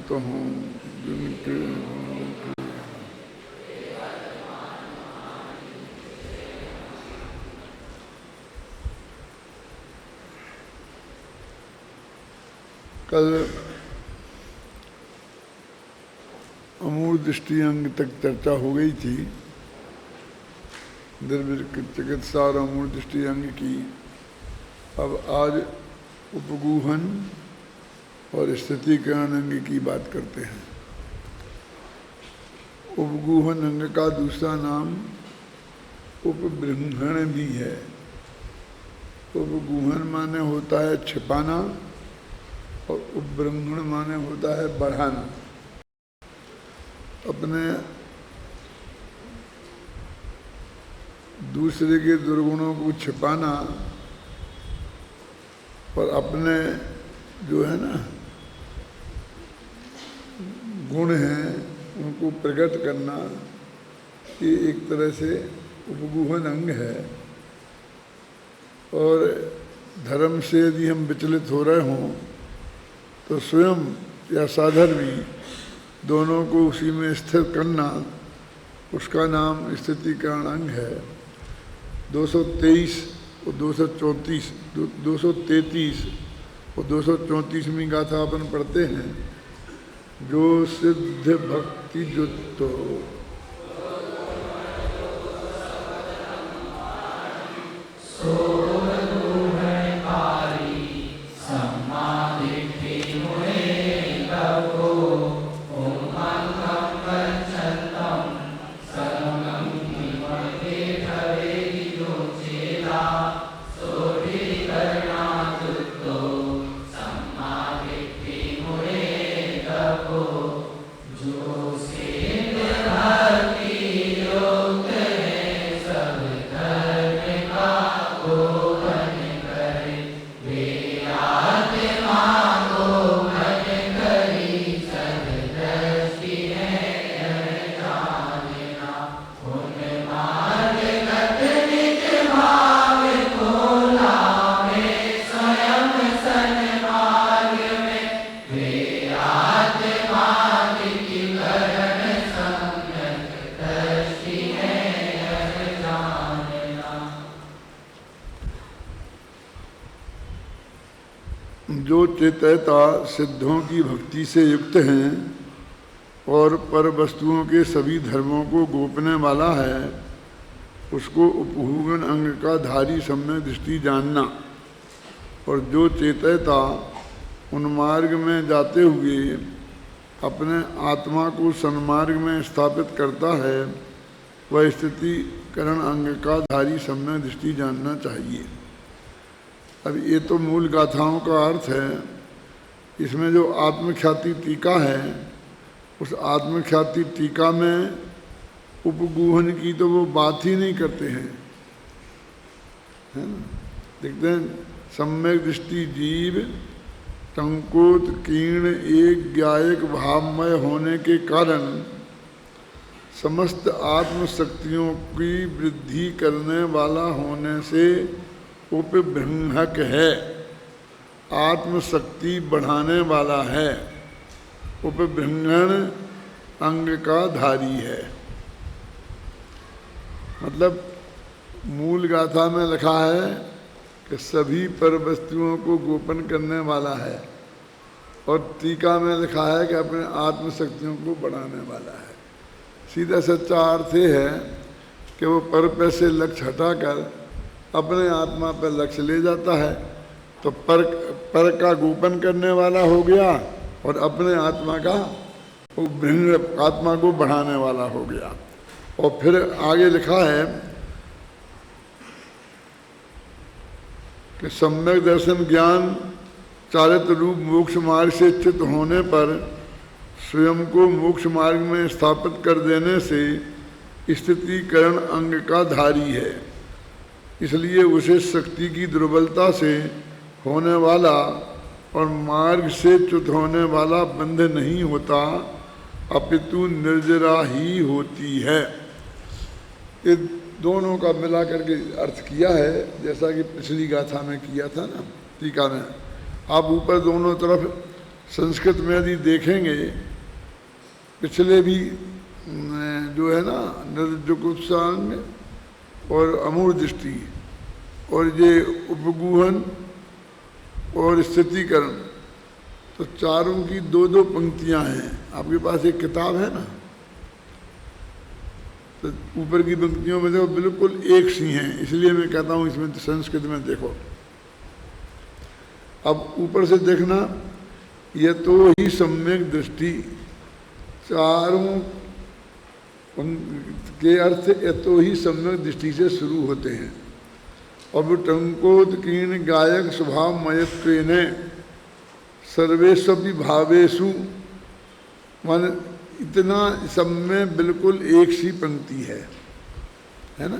संत हों जिनके कल अमूर्त दृष्टि अंग तक चर्चा हो गई थी, द्रव्य चिकित्सा और अमूर्त दृष्टि अंग की। अब आज उपगूहन और स्थितिकरण अंग की बात करते हैं। उपगूहन अंग का दूसरा नाम उपबृंहण भी है। उपगूहन माने होता है छिपाना और उपबृंहण माने होता है बढ़ाना। अपने दूसरे के दुर्गुणों को छिपाना और अपने जो है ना गुण हैं उनको प्रकट करना, ये एक तरह से उपगूहन अंग है। और धर्म से यदि हम विचलित हो रहे हों तो स्वयं या साधर्मी दोनों को उसी में स्थिर करना, उसका नाम स्थितिकरण अंग है। 223 और 234 233 और 234वीं गाथा अपन पढ़ते हैं। जो सिद्ध भक्ति जुतो जो चेतयता सिद्धों की भक्ति से युक्त हैं और पर वस्तुओं के सभी धर्मों को गोपने वाला है, उसको उपगूहन अंग का धारी सम्यक दृष्टि जानना। और जो चेतयता उन्मार्ग में जाते हुए अपने आत्मा को सन्मार्ग में स्थापित करता है, वह स्थितिकरण अंग का धारी सम्यक दृष्टि जानना चाहिए। अब ये तो मूल गाथाओं का अर्थ है। इसमें जो आत्मख्याति टीका है, उस आत्मख्याति टीका में उपगूहन की तो वो बात ही नहीं करते हैं, है ना। देखते हैं, सम्यक दृष्टि जीव संकोच कीर्ण एक ज्ञायक भावमय होने के कारण समस्त आत्मशक्तियों की वृद्धि करने वाला होने से उपबृंहक है, आत्मशक्ति बढ़ाने वाला है, उपबृंहण अंग का धारी है। मतलब मूल गाथा में लिखा है कि सभी पर वस्तुओं को गोपन करने वाला है, और टीका में लिखा है कि अपने आत्मशक्तियों को बढ़ाने वाला है। सीधा सच्चा अर्थ ये है कि वो पर पे से लक्ष्य हटाकर अपने आत्मा पर लक्ष्य ले जाता है, तो पर का गोपन करने वाला हो गया और अपने आत्मा का आत्मा को बढ़ाने वाला हो गया। और फिर आगे लिखा है कि सम्यक दर्शन ज्ञान चारित्र रूप मोक्ष मार्ग से चित होने पर स्वयं को मोक्ष मार्ग में स्थापित कर देने से स्थितिकरण अंग का धारी है। इसलिए उसे शक्ति की दुर्बलता से होने वाला और मार्ग से च्युत होने वाला बंध नहीं होता, अपितु निर्जरा ही होती है। ये दोनों का मिला करके अर्थ किया है, जैसा कि पिछली गाथा में किया था ना टीका में। आप ऊपर दोनों तरफ संस्कृत में यदि देखेंगे पिछले भी जो है ना निर्जुगुप्सांग और अमूढ़ दृष्टि और ये उपगूहन और स्थितिकरण, तो चारों की दो दो पंक्तियां हैं। आपके पास एक किताब है ना, तो ऊपर की पंक्तियों में देखो बिल्कुल एक सी हैं, इसलिए मैं कहता हूँ इसमें संस्कृत में देखो। अब ऊपर से देखना, ये तो ही सम्यक दृष्टि, चारों के अर्थ ये तो ही सम्यक दृष्टि से शुरू होते हैं। अब टंकोत्कीर्ण गायक स्वभाव मयत्वेन सर्वेष्वपि भावेषु, मान इतना सब में बिल्कुल एक सी पंक्ति है ना,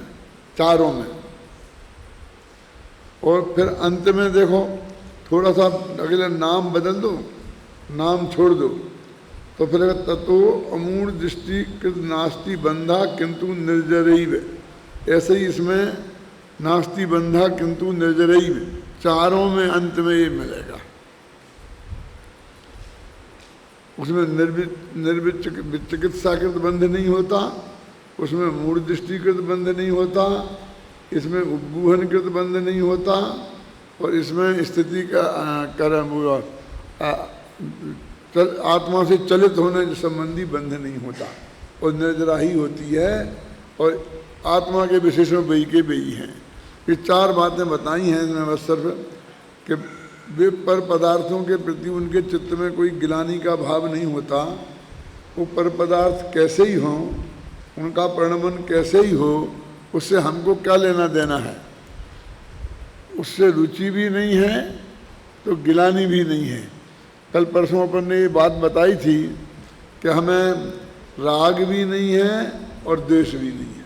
चारों में। और फिर अंत में देखो थोड़ा सा अगला नाम बदल दो, नाम छोड़ दो, तो फिर ततो अमूढ़ दृष्टि कृत नास्ति बंधा किंतु निर्जरैव, ऐसे ही इसमें नास्ति बंधा किंतु निर्जरैव, चारों में अंत में ये मिलेगा। उसमें निर्विचिकित्साकृत बंध नहीं होता, उसमें मूढ़ दृष्टिकृत बंध नहीं होता, इसमें उपगूहनकृत बंध नहीं होता, और इसमें स्थिति का कर्म आत्मा से चलित होने संबंधी बंध नहीं होता, और निर्जरा ही होती है, और आत्मा के विशेषण वही के वही हैं। ये चार बातें बताई हैं इसमें बस सिर्फ कि वे पर पदार्थों के प्रति उनके चित्त में कोई गिलानी का भाव नहीं होता। वो पर पदार्थ कैसे ही हों, उनका प्रणमन कैसे ही हो, उससे हमको क्या लेना देना है। उससे रुचि भी नहीं है तो गिलानी भी नहीं है। कल परसों अपन ने ये बात बताई थी कि हमें राग भी नहीं है और द्वेष भी नहीं है।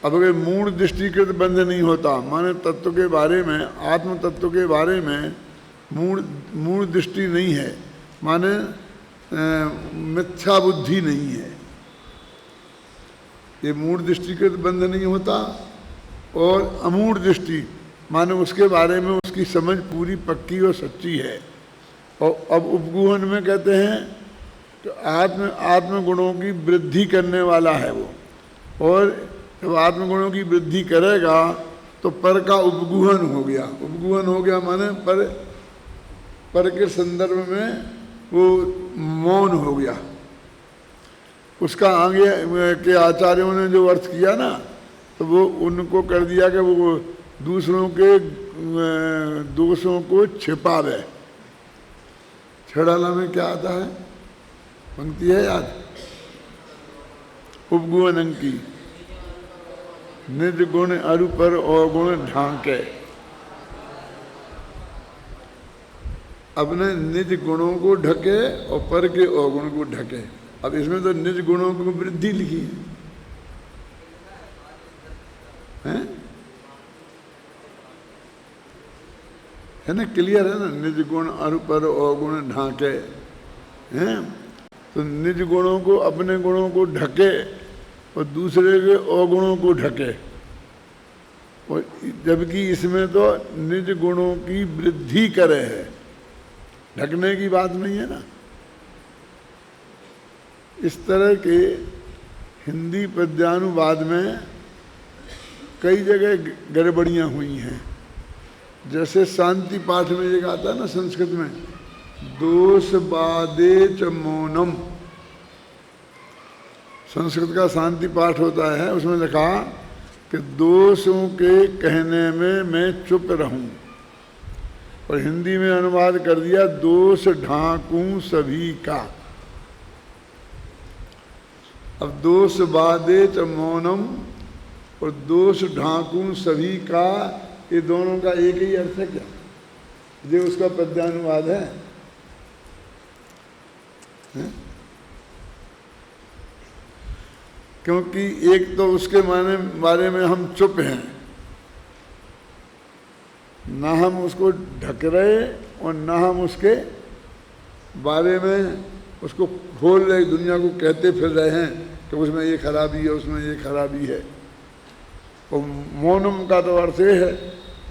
अब अगर मूढ़ दृष्टिकृत बंध नहीं होता, माने तत्व के बारे में, आत्म तत्व के बारे में मूढ़ दृष्टि नहीं है, माने मिथ्या बुद्धि नहीं है, ये मूढ़ दृष्टिकृत बंध नहीं होता। और अमूढ़ दृष्टि माने उसके बारे में उसकी समझ पूरी पक्की और सच्ची है। और अब उपगूहन में कहते हैं कि आत्म गुणों की वृद्धि करने वाला है वो, और जब आत्मगुणों की वृद्धि करेगा तो पर का उपगूहन हो गया। उपगूहन हो गया माने पर के संदर्भ में वो मौन हो गया। उसका आगे के आचार्यों ने जो अर्थ किया ना, तो वो उनको कर दिया कि वो दूसरों के दोषों को छिपावे। छड़ाला में क्या आता है, पंक्ति है याद, उपगूहन की, निज गुण अरु पर अवगुण ढांके। अपने निज गुणों को ढके और पर के अवगुण को ढके। अब इसमें तो निज गुणों की वृद्धि लिखी है ना, क्लियर है ना, निज गुण अरु पर अवगुण ढांके हैं। तो निज गुणों को, अपने गुणों को ढके और दूसरे के अवगुणों को ढके। और जबकि इसमें तो निज गुणों की वृद्धि करे है, ढकने की बात नहीं है ना। इस तरह के हिंदी पद्यानुवाद में कई जगह गड़बड़ियाँ हुई हैं। जैसे शांति पाठ में एक आता है ना संस्कृत में, दोष बादे च मौनम, संस्कृत का शांति पाठ होता है, उसमें लिखा कि दोषों के कहने में मैं चुप रहूं, और हिंदी में अनुवाद कर दिया दोष ढांकूं सभी का। अब दोष बादे च मौनम और दोष ढांकूं सभी का, ये दोनों का एक ही अर्थ है क्या? ये उसका पद्यानुवाद है? क्योंकि एक तो उसके बारे में हम चुप हैं, ना हम उसको ढक रहे और ना हम उसके बारे में उसको खोल रहे, दुनिया को कहते फिर रहे हैं कि उसमें ये खराबी है, उसमें ये खराबी है। और मौनम का तो अर्थ ये है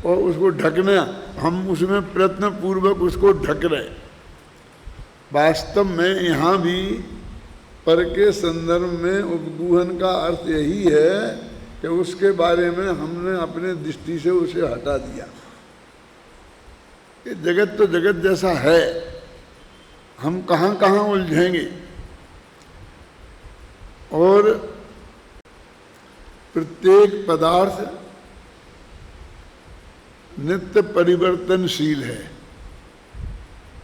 और उसको ढकना, हम उसमें प्रयत्न पूर्वक उसको ढक रहे। वास्तव में यहाँ भी पर के संदर्भ में उपगूहन का अर्थ यही है कि उसके बारे में हमने अपने दृष्टि से उसे हटा दिया। कि जगत तो जगत जैसा है, हम कहाँ कहाँ उलझेंगे। और प्रत्येक पदार्थ नित्य परिवर्तनशील है।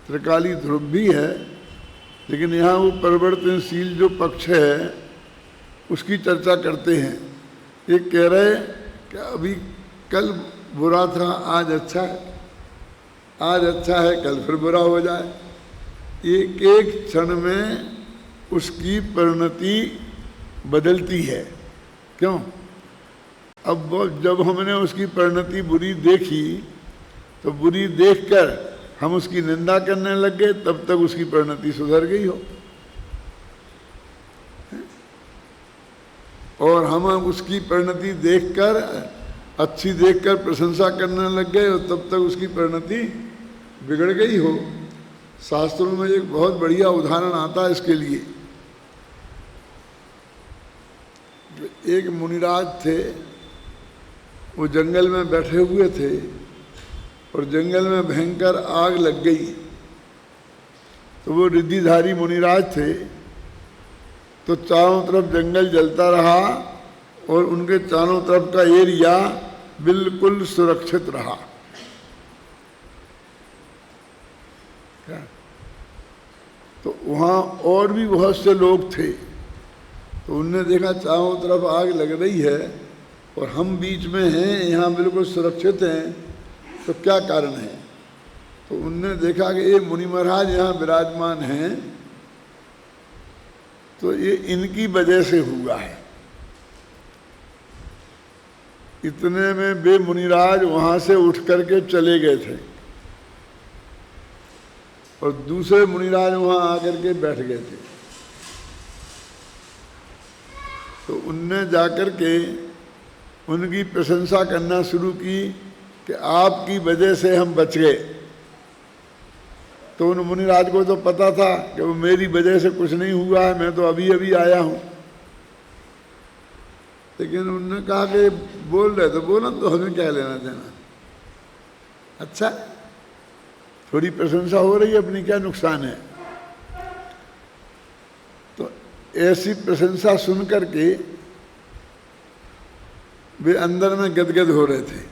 त्रिकाली ध्रुव भी है, लेकिन यहाँ वो परिवर्तनशील जो पक्ष है उसकी चर्चा करते हैं। ये कह रहे कि अभी कल बुरा था, आज अच्छा है, आज अच्छा है कल फिर बुरा हो जाए। एक एक क्षण में उसकी परिणति बदलती है। क्यों? अब जब हमने उसकी परिणति बुरी देखी तो बुरी देखकर हम उसकी निंदा करने लग गए, तब तक उसकी परिणति सुधर गई हो। और हम उसकी परिणति देखकर, अच्छी देखकर प्रशंसा करने लग गए और तब तक उसकी परिणति बिगड़ गई हो। शास्त्रों में एक बहुत बढ़िया उदाहरण आता है इसके लिए। एक मुनिराज थे, वो जंगल में बैठे हुए थे और जंगल में भयंकर आग लग गई। तो वो रिद्धिधारी मुनिराज थे, तो चारों तरफ जंगल जलता रहा और उनके चारों तरफ का एरिया बिल्कुल सुरक्षित रहा। क्या? तो वहाँ और भी बहुत से लोग थे, तो उनने देखा चारों तरफ आग लग रही है और हम बीच में हैं, यहाँ बिल्कुल सुरक्षित हैं, तो क्या कारण है? तो उनने देखा कि ये मुनि महाराज यहाँ विराजमान हैं, तो ये इनकी वजह से हुआ है। इतने में वे मुनिराज वहाँ से उठ करके चले गए थे और दूसरे मुनिराज वहाँ आकर के बैठ गए थे। तो उनने जाकर के उनकी प्रशंसा करना शुरू की कि आपकी वजह से हम बच गए। तो उन मुनिराज को तो पता था कि वो मेरी वजह से कुछ नहीं हुआ है, मैं तो अभी अभी आया हूँ। लेकिन उन्होंने कहा कि बोल रहे तो बोला, तो हमें क्या लेना देना। अच्छा, थोड़ी प्रशंसा हो रही है अपनी, क्या नुकसान है। तो ऐसी प्रशंसा सुन करके वे अंदर में गदगद हो रहे थे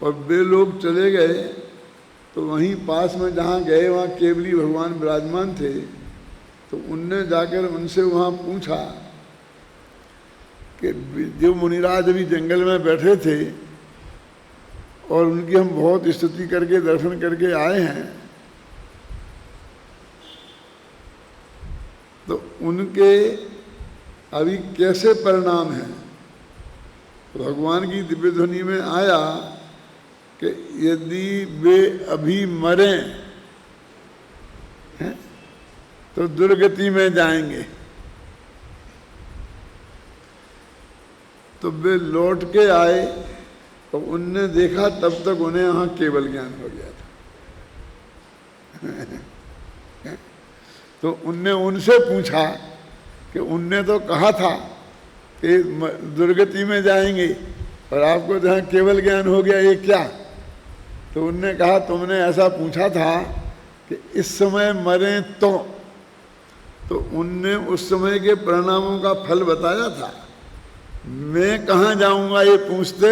और वे लोग चले गए। तो वहीं पास में जहाँ गए वहाँ केवली भगवान विराजमान थे। तो उनने जाकर उनसे वहाँ पूछा कि जो मुनिराज अभी जंगल में बैठे थे और उनकी हम बहुत स्तुति करके दर्शन करके आए हैं, तो उनके अभी कैसे परिणाम हैं। तो भगवान की दिव्य ध्वनि में आया कि यदि वे अभी मरें हैं तो दुर्गति में जाएंगे। तो वे लौट के आए और उनने देखा, तब तक उन्हें यहाँ केवल ज्ञान हो गया था। तो उनने उनसे पूछा कि उनने तो कहा था कि दुर्गति में जाएंगे और आपको जहाँ केवल ज्ञान हो गया, ये क्या। तो उनने कहा तुमने ऐसा पूछा था कि इस समय मरें तो उनने उस समय के परिणामों का फल बताया था। मैं कहाँ जाऊंगा ये पूछते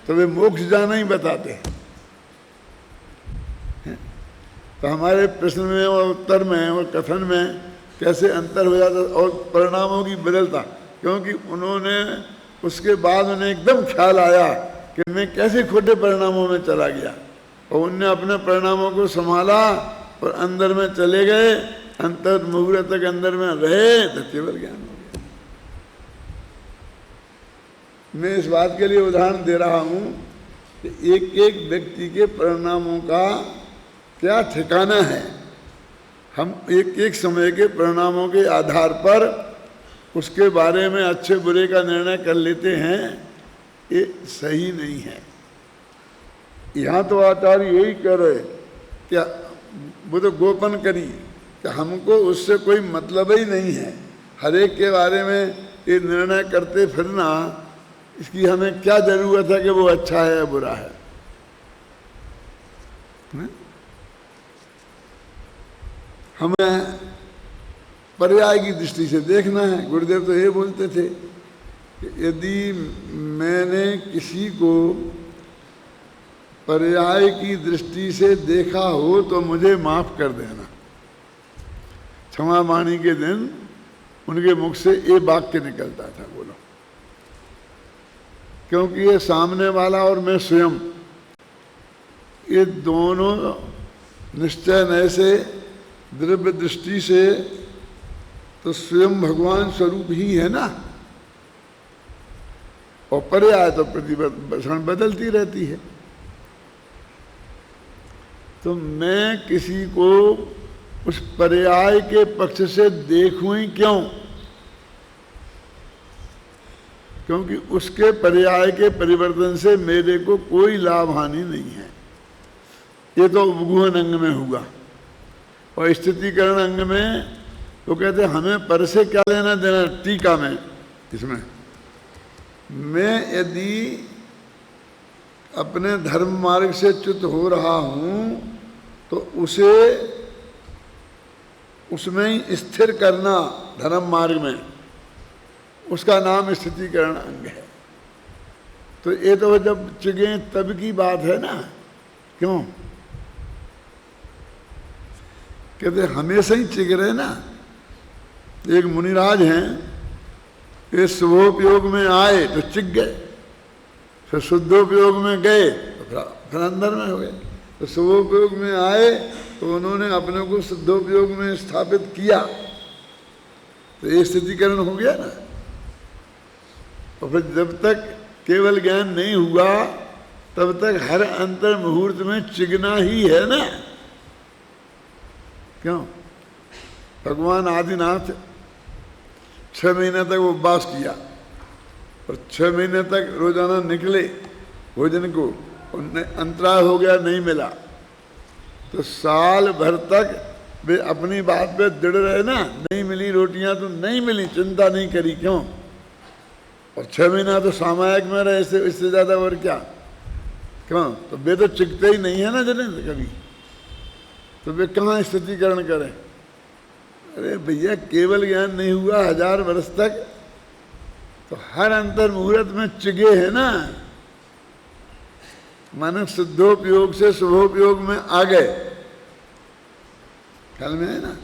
तो वे मोक्ष जाना ही बताते। तो हमारे प्रश्न में और उत्तर में और कथन में कैसे अंतर हो जाता और परिणामों की बदलता, क्योंकि उन्होंने उसके बाद उन्हें एकदम ख्याल आया कि मैं कैसे खोटे परिणामों में चला गया, और उनने अपने परिणामों को संभाला और अंदर में चले गए। अंतर मुहूर्त तक अंदर में रहे तो केवल ज्ञान हो गया। मैं इस बात के लिए उदाहरण दे रहा हूँ कि एक एक व्यक्ति के परिणामों का क्या ठिकाना है। हम एक एक समय के परिणामों के आधार पर उसके बारे में अच्छे बुरे का निर्णय कर लेते हैं, ये सही नहीं है। यहाँ तो आचार्य यही कह रहे क्या, वो तो गोपन करी कि हमको उससे कोई मतलब ही नहीं है, हर एक के बारे में ये निर्णय करते फिरना, इसकी हमें क्या जरूरत है कि वो अच्छा है या बुरा है? हमें पर्याय की दृष्टि से देखना है। गुरुदेव तो ये बोलते थे कि यदि मैंने किसी को पर्याय की दृष्टि से देखा हो तो मुझे माफ कर देना। क्षमा वाणी के दिन उनके मुख से ये वाक्य निकलता था, बोलो, क्योंकि ये सामने वाला और मैं स्वयं, ये दोनों निश्चय नए से द्रव्य दृष्टि से तो स्वयं भगवान स्वरूप ही है ना, और पर्याय तो प्रतिवचन बदलती रहती है। तो मैं किसी को उस पर्याय के पक्ष से देखूं ही क्यों? क्योंकि उसके पर्याय के परिवर्तन से मेरे को कोई लाभ हानि नहीं है। ये तो उपगुहन अंग में हुआ, और स्थितिकरण अंग में तो कहते हमें पर से क्या लेना देना। टीका में इसमें मैं यदि अपने धर्म मार्ग से च्युत हो रहा हूं तो उसे उसमें ही स्थिर करना, धर्म मार्ग में, उसका नाम स्थितिकरण अंग है। तो ये तो जब चिगे तब की बात है ना, क्यों? कहते हमेशा ही चिग रहे ना। एक मुनिराज हैं, ये शुभोपयोग में आए तो चिग गए, फिर शुद्धोपयोग में गए तो फिर अंदर में हो गए। तो शुभोपयोग में आए तो उन्होंने अपने को शुद्धोपयोग में स्थापित किया, तो ये स्थितिकरण हो गया ना। और फिर जब तक केवल ज्ञान नहीं हुआ तब तक हर अंतर मुहूर्त में चिगना ही है ना, क्यों? भगवान आदिनाथ 6 महीने तक उपवास किया और 6 महीने तक रोजाना निकले भोजन को, उन्हें अंतराल हो गया, नहीं मिला, तो साल भर तक वे अपनी बात पे दृढ़ रहे ना। नहीं मिली रोटियां तो नहीं मिली, चिंता नहीं करी, क्यों? और 6 महीना तो सामायिक में रहे, इससे ज्यादा और क्या, क्यों? तो वे तो चिकते ही नहीं है ना जनेंद्र कभी, तो वे कहाँ स्थितिकरण करें? अरे भैया, केवल ज्ञान नहीं हुआ 1000 वर्ष तक, तो हर अंतर मुहूर्त में चिगे है ना। मानव शुद्धोपयोग से शुभोपयोग में आ गए, ख्याल में है ना।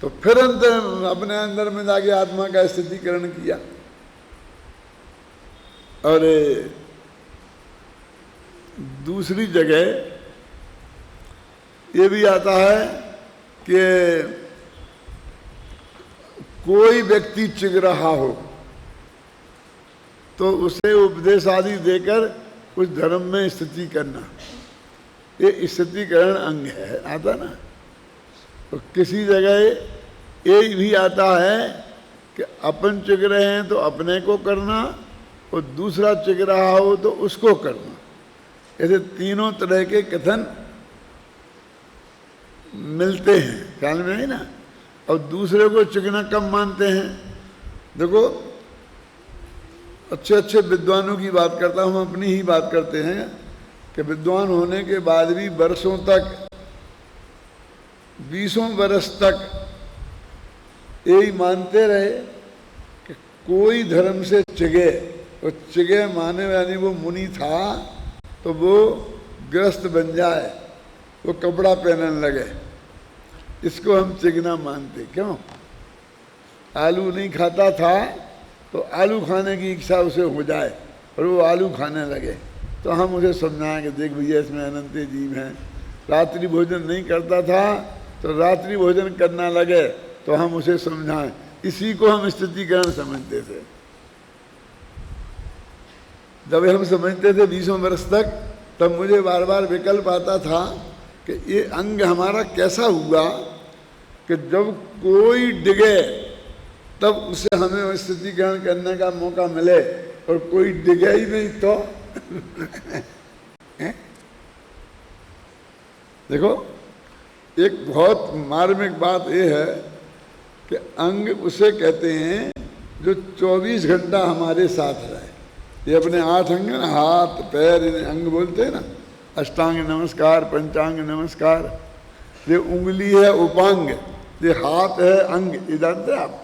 तो फिर अंतर अपने अंदर में जाके आत्मा का स्थितिकरण किया। और दूसरी जगह ये भी आता है कि कोई व्यक्ति चिग रहा हो तो उसे उपदेश आदि देकर उस धर्म में स्थिति करना, ये स्थितिकरण अंग है, आता ना। तो किसी जगह ये भी आता है कि अपन चिग रहे हैं तो अपने को करना, और दूसरा चिग रहा हो तो उसको करना। ऐसे तीनों तरह के कथन मिलते हैं, ख्याल में है ना। और दूसरे को चिगना कम मानते हैं। देखो, अच्छे अच्छे विद्वानों की बात करता हूँ, हम अपनी ही बात करते हैं कि विद्वान होने के बाद भी वर्षों तक, 20 वर्ष तक यही मानते रहे कि कोई धर्म से चिगे। और चिगे माने यानी वो मुनि था तो वो ग्रस्त बन जाए, वो कपड़ा पहनने लगे, इसको हम चिगना मानते। क्यों? आलू नहीं खाता था तो आलू खाने की इच्छा उसे हो जाए और वो आलू खाने लगे, तो हम उसे समझाएं कि देख भैया, इसमें अनंत जीव हैं। रात्रि भोजन नहीं करता था तो रात्रि भोजन करना लगे, तो हम उसे समझाएं। इसी को हम स्थितिकरण समझते थे। जब हम समझते थे 20 वर्ष तक, तब मुझे बार बार विकल्प आता था कि ये अंग हमारा कैसा हुआ कि जब कोई डिगे तब उसे हमें स्थितिकरण करने का मौका मिले, और कोई डिगे ही नहीं तो हैं? देखो, एक बहुत मार्मिक बात यह है कि अंग उसे कहते हैं जो 24 घंटा हमारे साथ रहे। ये अपने 8 अंग ना, हाथ पैर, इन्हें अंग बोलते हैं ना। अष्टांग नमस्कार, पंचांग नमस्कार। ये उंगली है उपांग, ये हाथ है अंग, ये जानते हैं आप।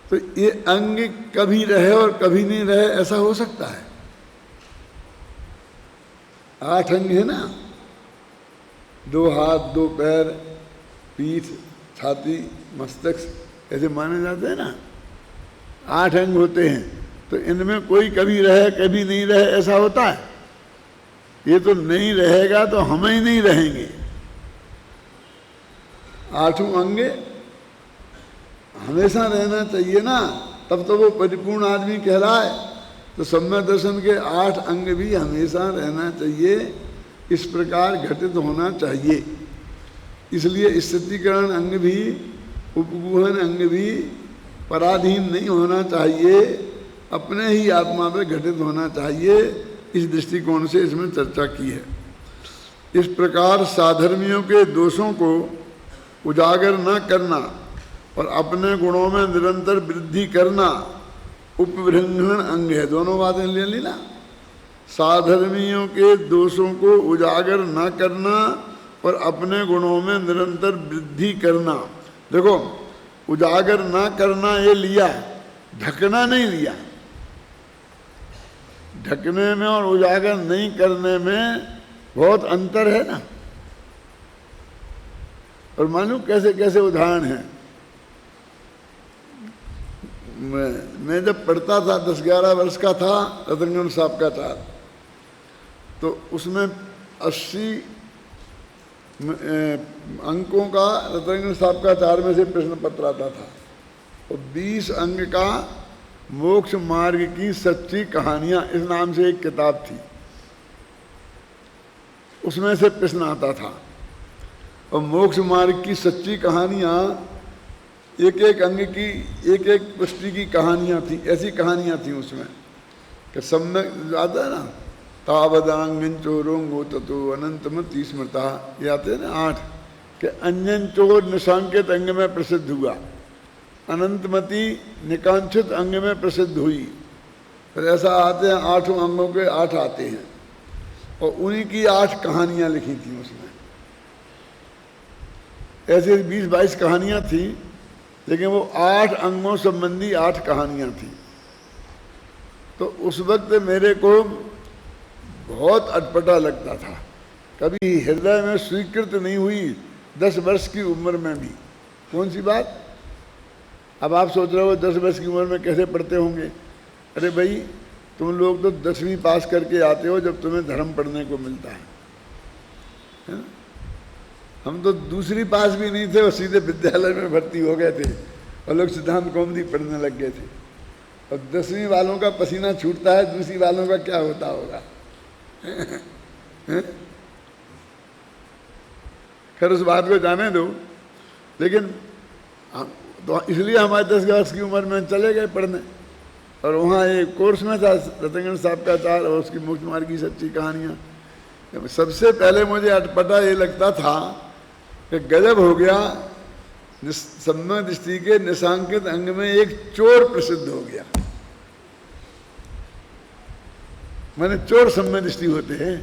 तो ये अंग कभी रहे और कभी नहीं रहे, ऐसा हो सकता है? 8 अंग है ना, 2 हाथ, 2 पैर, पीठ, छाती, मस्तक, ऐसे माने जाते हैं ना। 8 अंग होते हैं, तो इनमें कोई कभी रहे कभी नहीं रहे, ऐसा होता है? ये तो नहीं रहेगा तो हम ही नहीं रहेंगे। 8 अंग हमेशा रहना चाहिए ना, तब तो वो परिपूर्ण आदमी कहलाए। तो सम्यक दर्शन के 8 अंग भी हमेशा रहना चाहिए, इस प्रकार घटित होना चाहिए। इसलिए स्थितीकरण अंग भी, उपगुहन अंग भी पराधीन नहीं होना चाहिए, अपने ही आत्मा पे घटित होना चाहिए। इस दृष्टिकोण से इसमें चर्चा की है। इस प्रकार साधर्मियों के दोषों को उजागर न करना और अपने गुणों में निरंतर वृद्धि करना उपबृंहण अंग है। दोनों बातें ले ली ना। साधर्मियों के दोषों को उजागर न करना और अपने गुणों में निरंतर वृद्धि करना। देखो, उजागर न करना ये लिया, ढकना नहीं लिया। ढकने में और उजागर नहीं करने में बहुत अंतर है ना। और मालूम कैसे कैसे उदाहरण है। मैं जब पढ़ता था, 10-11 वर्ष का था, रतनगंज साहब का चार, तो उसमें 80 अंकों का रतनगंज साहब का चार में से प्रश्न पत्र आता था, और 20 अंक का मोक्ष मार्ग की सच्ची कहानियां, इस नाम से एक किताब थी, उसमें से प्रश्न आता था। और मोक्ष मार्ग की सच्ची कहानियां, एक एक अंग की, एक एक पुष्टि की कहानियां थी, ऐसी कहानियां थी उसमें कि सब में आता है ना, तावदांगन चोरोंगो ततो अनंतमति स्मृता, ये आते हैं ना 8, कि अंजन चोर निशांकित अंग में प्रसिद्ध हुआ, अनंतमति निकांक्षित अंग में प्रसिद्ध हुई। फिर ऐसा आते हैं 8 अंगों के 8 आते हैं, और उन्हीं की 8 कहानियां लिखी थी उसमें। ऐसे 20-22 कहानियां थी, लेकिन वो 8 अंगों संबंधी 8 कहानियां थी। तो उस वक्त मेरे को बहुत अटपटा लगता था, कभी हृदय में स्वीकृत नहीं हुई 10 वर्ष की उम्र में भी। कौन सी बात? अब आप सोच रहे हो 10 वर्ष की उम्र में कैसे पढ़ते होंगे। अरे भाई, तुम लोग तो 10वीं पास करके आते हो जब तुम्हें धर्म पढ़ने को मिलता है। हम तो दूसरी पास भी नहीं थे और सीधे विद्यालय में भर्ती हो गए थे, और लोग सिद्धांत कौमुदी पढ़ने लग गए थे। और 10वीं वालों का पसीना छूटता है, दूसरी वालों का क्या होता होगा। खैर उस बात को जाने दो। लेकिन तो इसलिए हमारे 10 वर्ष की उम्र में चले गए पढ़ने, और वहाँ एक कोर्स में था रतनगंज साहब का चार, और उसकी मोक्ष मार्ग की सच्ची कहानियाँ। सबसे पहले मुझे अटपटा ये लगता था कि गजब हो गया, सम्यक दृष्टि के निशांकित अंग में एक चोर प्रसिद्ध हो गया। माने चोर सम्यक दृष्टि होते हैं।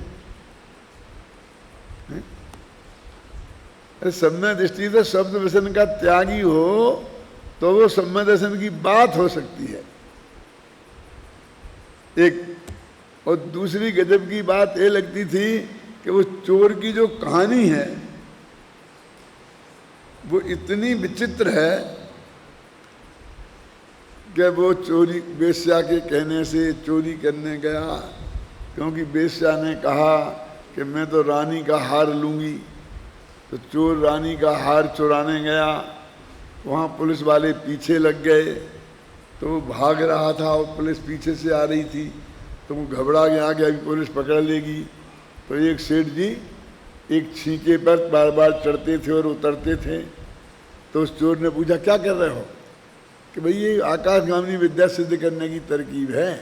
अरे सम्यक दृष्टि तो शब्द व्यसन का त्यागी हो तो वो सम्यक दर्शन की बात हो सकती है एक। और दूसरी गजब की बात ये लगती थी कि वो चोर की जो कहानी है वो इतनी विचित्र है कि वो चोरी वेश्या के कहने से चोरी करने गया, क्योंकि वेश्या ने कहा कि मैं तो रानी का हार लूँगी। तो चोर रानी का हार चुराने गया, वहाँ पुलिस वाले पीछे लग गए, तो वो भाग रहा था और पुलिस पीछे से आ रही थी, तो वो घबरा गया कि अभी पुलिस पकड़ लेगी। तो एक सेठ जी एक छींके पर बार बार चढ़ते थे और उतरते थे। तो उस चोर ने पूछा, क्या कर रहे हो? कि भाई ये आकाशगामी विद्या सिद्ध करने की तरकीब है,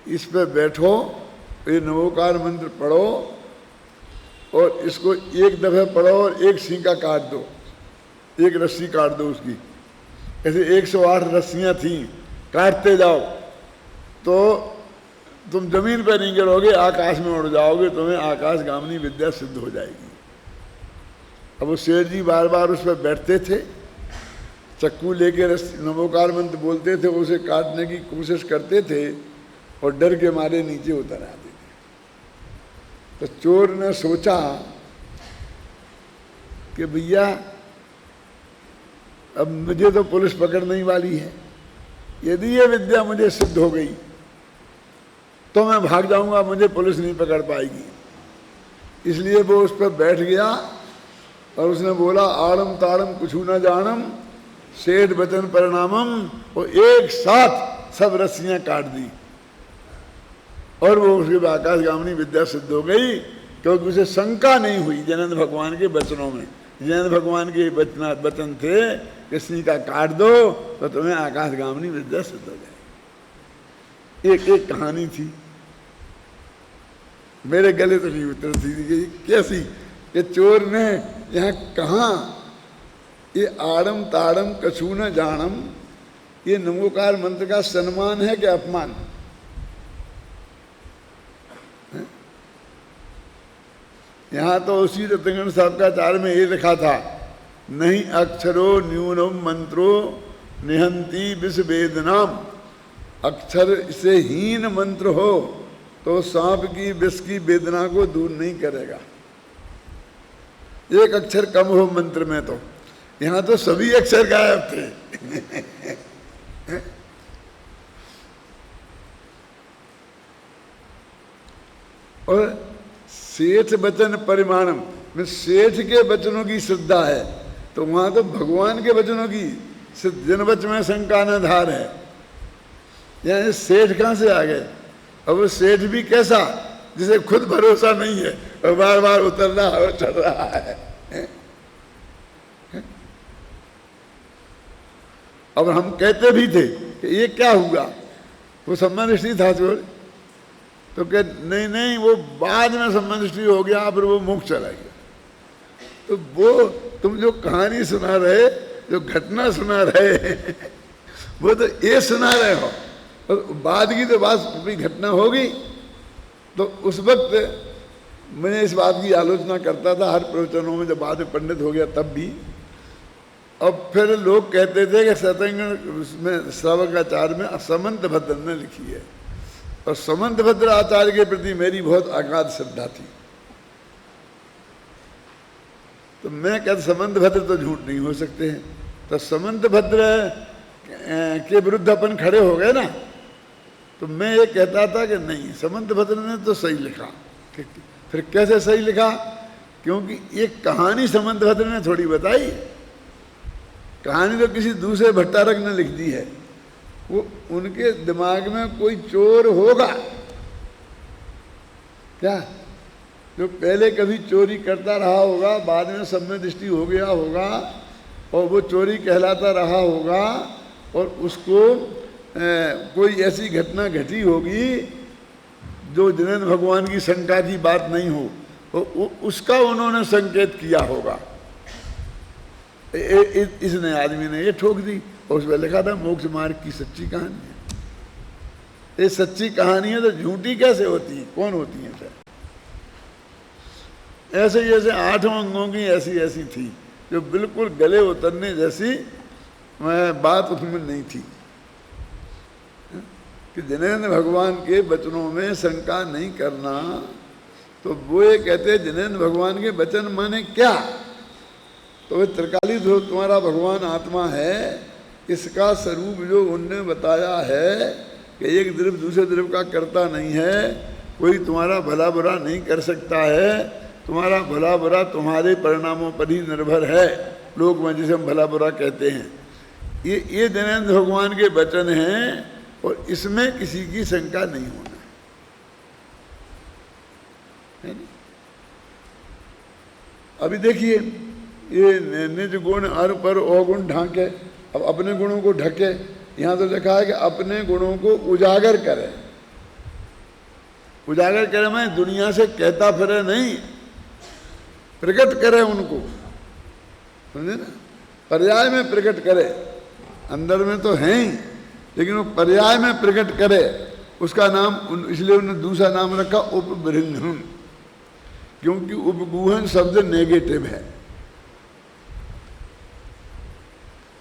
इस पे बैठो, ये नमोकार मंत्र पढ़ो और इसको एक दफे पढ़ो और एक सींका काट दो, एक रस्सी काट दो उसकी। ऐसे 108 रस्सियां थीं, काटते जाओ तो तुम जमीन पर नहीं गिरोगे, आकाश में उड़ जाओगे, तुम्हें आकाश गामनी विद्या सिद्ध हो जाएगी। अब वो शेर जी बार बार उस पर बैठते थे, चक्कू लेके नमोकार मंत्र बोलते थे, उसे काटने की कोशिश करते थे और डर के मारे नीचे उतर आते थे। तो चोर ने सोचा कि भैया अब मुझे तो पुलिस पकड़ने ही वाली है, यदि ये विद्या मुझे सिद्ध हो गई तो मैं भाग जाऊंगा, मुझे पुलिस नहीं पकड़ पाएगी। इसलिए वो उस पर बैठ गया और उसने बोला आड़म ताड़म कुछू न जानम सेठ वचन परिणामम, और एक साथ सब रस्सियां काट दी और वो उसके आकाश गामनी विद्या सिद्ध हो गई, क्योंकि उसे शंका नहीं हुई जिनेंद्र भगवान के वचनों में। जिनेंद्र भगवान के वचन थे किसी का काट दो तो तुम्हें आकाश गामनी विद्या सिद्ध हो जाए। एक कहानी थी, मेरे गले तो नहीं उतरती थी, कैसी कि चोर ने यहाँ कहाँ ये आड़म ताड़म कछू न जानम, ये नमोकार मंत्र का सम्मान है कि अपमान? यहाँ तो उसी रतनगढ़ साहब का चार में ये लिखा था, नहीं अक्षरो न्यूनम मंत्रो निहंती विष वेदनाम, अक्षर से हीन मंत्र हो तो सांप की विष की वेदना को दूर नहीं करेगा। एक अक्षर कम हो मंत्र में तो, यहाँ तो सभी अक्षर गायब थे। और सेठ वचन परिमाणम में सेठ के वचनों की श्रद्धा है, तो वहां तो भगवान के वचनों की जिनवच में शंका न धार है। यानी सेठ कहाँ से आ गए? अब वो सेठ भी कैसा, जिसे खुद भरोसा नहीं है और बार बार उतर रहा और चढ़ रहा है। अब हम कहते भी थे कि ये क्या हुआ, वो सम्मानिष्ठी था चोर, तो कह नहीं नहीं वो बाद में सम्मानिष्ठी हो गया, फिर वो मुख चला गया। तो वो तुम जो कहानी सुना रहे, जो घटना सुना रहे, वो तो ये सुना रहे हो, और बाद की तो बात कोई घटना होगी। तो उस वक्त मैं इस बात की आलोचना करता था हर प्रवचनों में, जब बाद में पंडित हो गया तब भी। अब फिर लोग कहते थे कि सतंगण उसमें श्रावकाचार्य में समंत भद्र ने लिखी है, और समंत भद्र आचार्य के प्रति मेरी बहुत अगाध श्रद्धा थी। तो मैं कहता समंत भद्र तो झूठ नहीं हो सकते हैं, तो समंत भद्र के विरुद्ध अपन खड़े हो गए ना। तो मैं ये कहता था कि नहीं, समंत भद्र ने तो सही लिखा। फिर कैसे सही लिखा? क्योंकि एक कहानी समंत भद्र ने थोड़ी बताई, कहानी तो किसी दूसरे भट्टारक ने लिख दी है। वो उनके दिमाग में कोई चोर होगा क्या, जो पहले कभी चोरी करता रहा होगा, बाद में सब में दृष्टि हो गया होगा और वो चोरी कहलाता रहा होगा, और उसको कोई ऐसी घटना घटी होगी जो जिनेंद्र भगवान की शंका की बात नहीं हो, तो उसका उन्होंने संकेत किया होगा। इसने आदमी ने ये ठोक दी, और उसमें लिखा था मोक्ष मार्ग की सच्ची कहानी है। ये सच्ची कहानी है तो झूठी कैसे होती है? कौन होती है सर? ऐसे जैसे 8 अंगों की ऐसी ऐसी थी, जो बिल्कुल गले उतरने जैसी बात उसमें नहीं थी, कि जिनेंद्र भगवान के वचनों में शंका नहीं करना। तो वो ये कहते हैं जिनेंद्र भगवान के वचन माने क्या? तो वे त्रिकाली जो तुम्हारा भगवान आत्मा है, इसका स्वरूप जो उनने बताया है कि एक द्रव्य दूसरे द्रव्य का करता नहीं है, कोई तुम्हारा भला बुरा नहीं कर सकता है, तुम्हारा भला बुरा तुम्हारे परिणामों पर ही निर्भर है, लोक में जिसे हम भला बुरा कहते हैं। ये जिनेंद्र भगवान के वचन हैं, और इसमें किसी की शंका नहीं होना है। अभी देखिए, ये निज गुण अर पर अवगुण ढांके, अब अपने गुणों को ढके। यहाँ तो लिखा है कि अपने गुणों को उजागर करे, उजागर करे मैं दुनिया से कहता फिरे नहीं, प्रकट करे उनको, समझे ना, पर्याय में प्रकट करे, अंदर में तो है ही लेकिन वो पर्याय में प्रकट करे, उसका नाम, इसलिए उन्होंने दूसरा नाम रखा उपबृंहण, क्योंकि उपगूहन शब्द नेगेटिव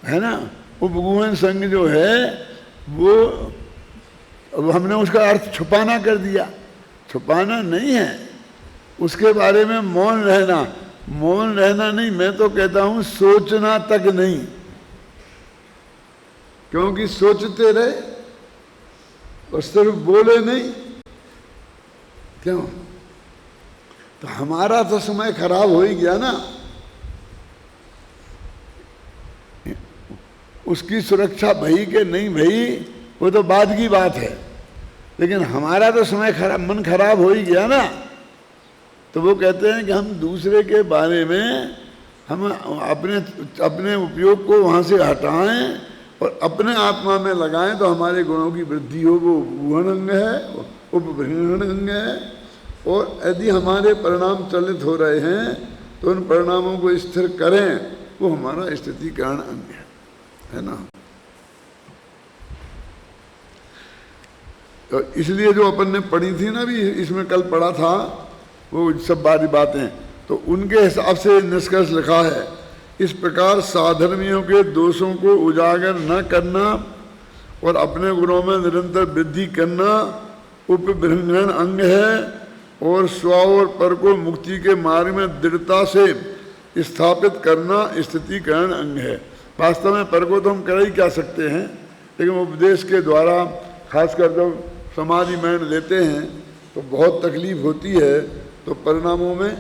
है ना। उपगूहन संग जो है वो, अब हमने उसका अर्थ छुपाना कर दिया, छुपाना नहीं है, उसके बारे में मौन रहना, मौन रहना नहीं, मैं तो कहता हूं सोचना तक नहीं, क्योंकि सोचते रहे और सिर्फ बोले नहीं, क्यों, तो हमारा तो समय खराब हो ही गया ना। उसकी सुरक्षा भई के नहीं भई वो तो बाद की बात है, लेकिन हमारा तो समय खराब, मन खराब हो ही गया ना। तो वो कहते हैं कि हम दूसरे के बारे में हम अपने उपयोग को वहाँ से हटाएं और अपने आत्मा में लगाएं तो हमारे गुणों की वृद्धि हो। वो उपगूहन अंग है, उपबृंहण अंग है। और यदि हमारे परिणाम चलित हो रहे हैं तो उन परिणामों को स्थिर करें, वो हमारा स्थितिकरण अंग है ना। तो इसलिए जो अपन ने पढ़ी थी ना, भी इसमें कल पढ़ा था, वो सब बारी बातें, तो उनके हिसाब से निष्कर्ष लिखा है, इस प्रकार साधर्मियों के दोषों को उजागर न करना और अपने गुणों में निरंतर वृद्धि करना उपबृंहण अंग है, और स्व और पर को मुक्ति के मार्ग में दृढ़ता से स्थापित करना स्थितिकरण अंग है। वास्तव में पर को तो हम कर ही क्या सकते हैं, लेकिन उपदेश के द्वारा, खासकर जब समाधि में लेते हैं तो बहुत तकलीफ होती है, तो परिणामों में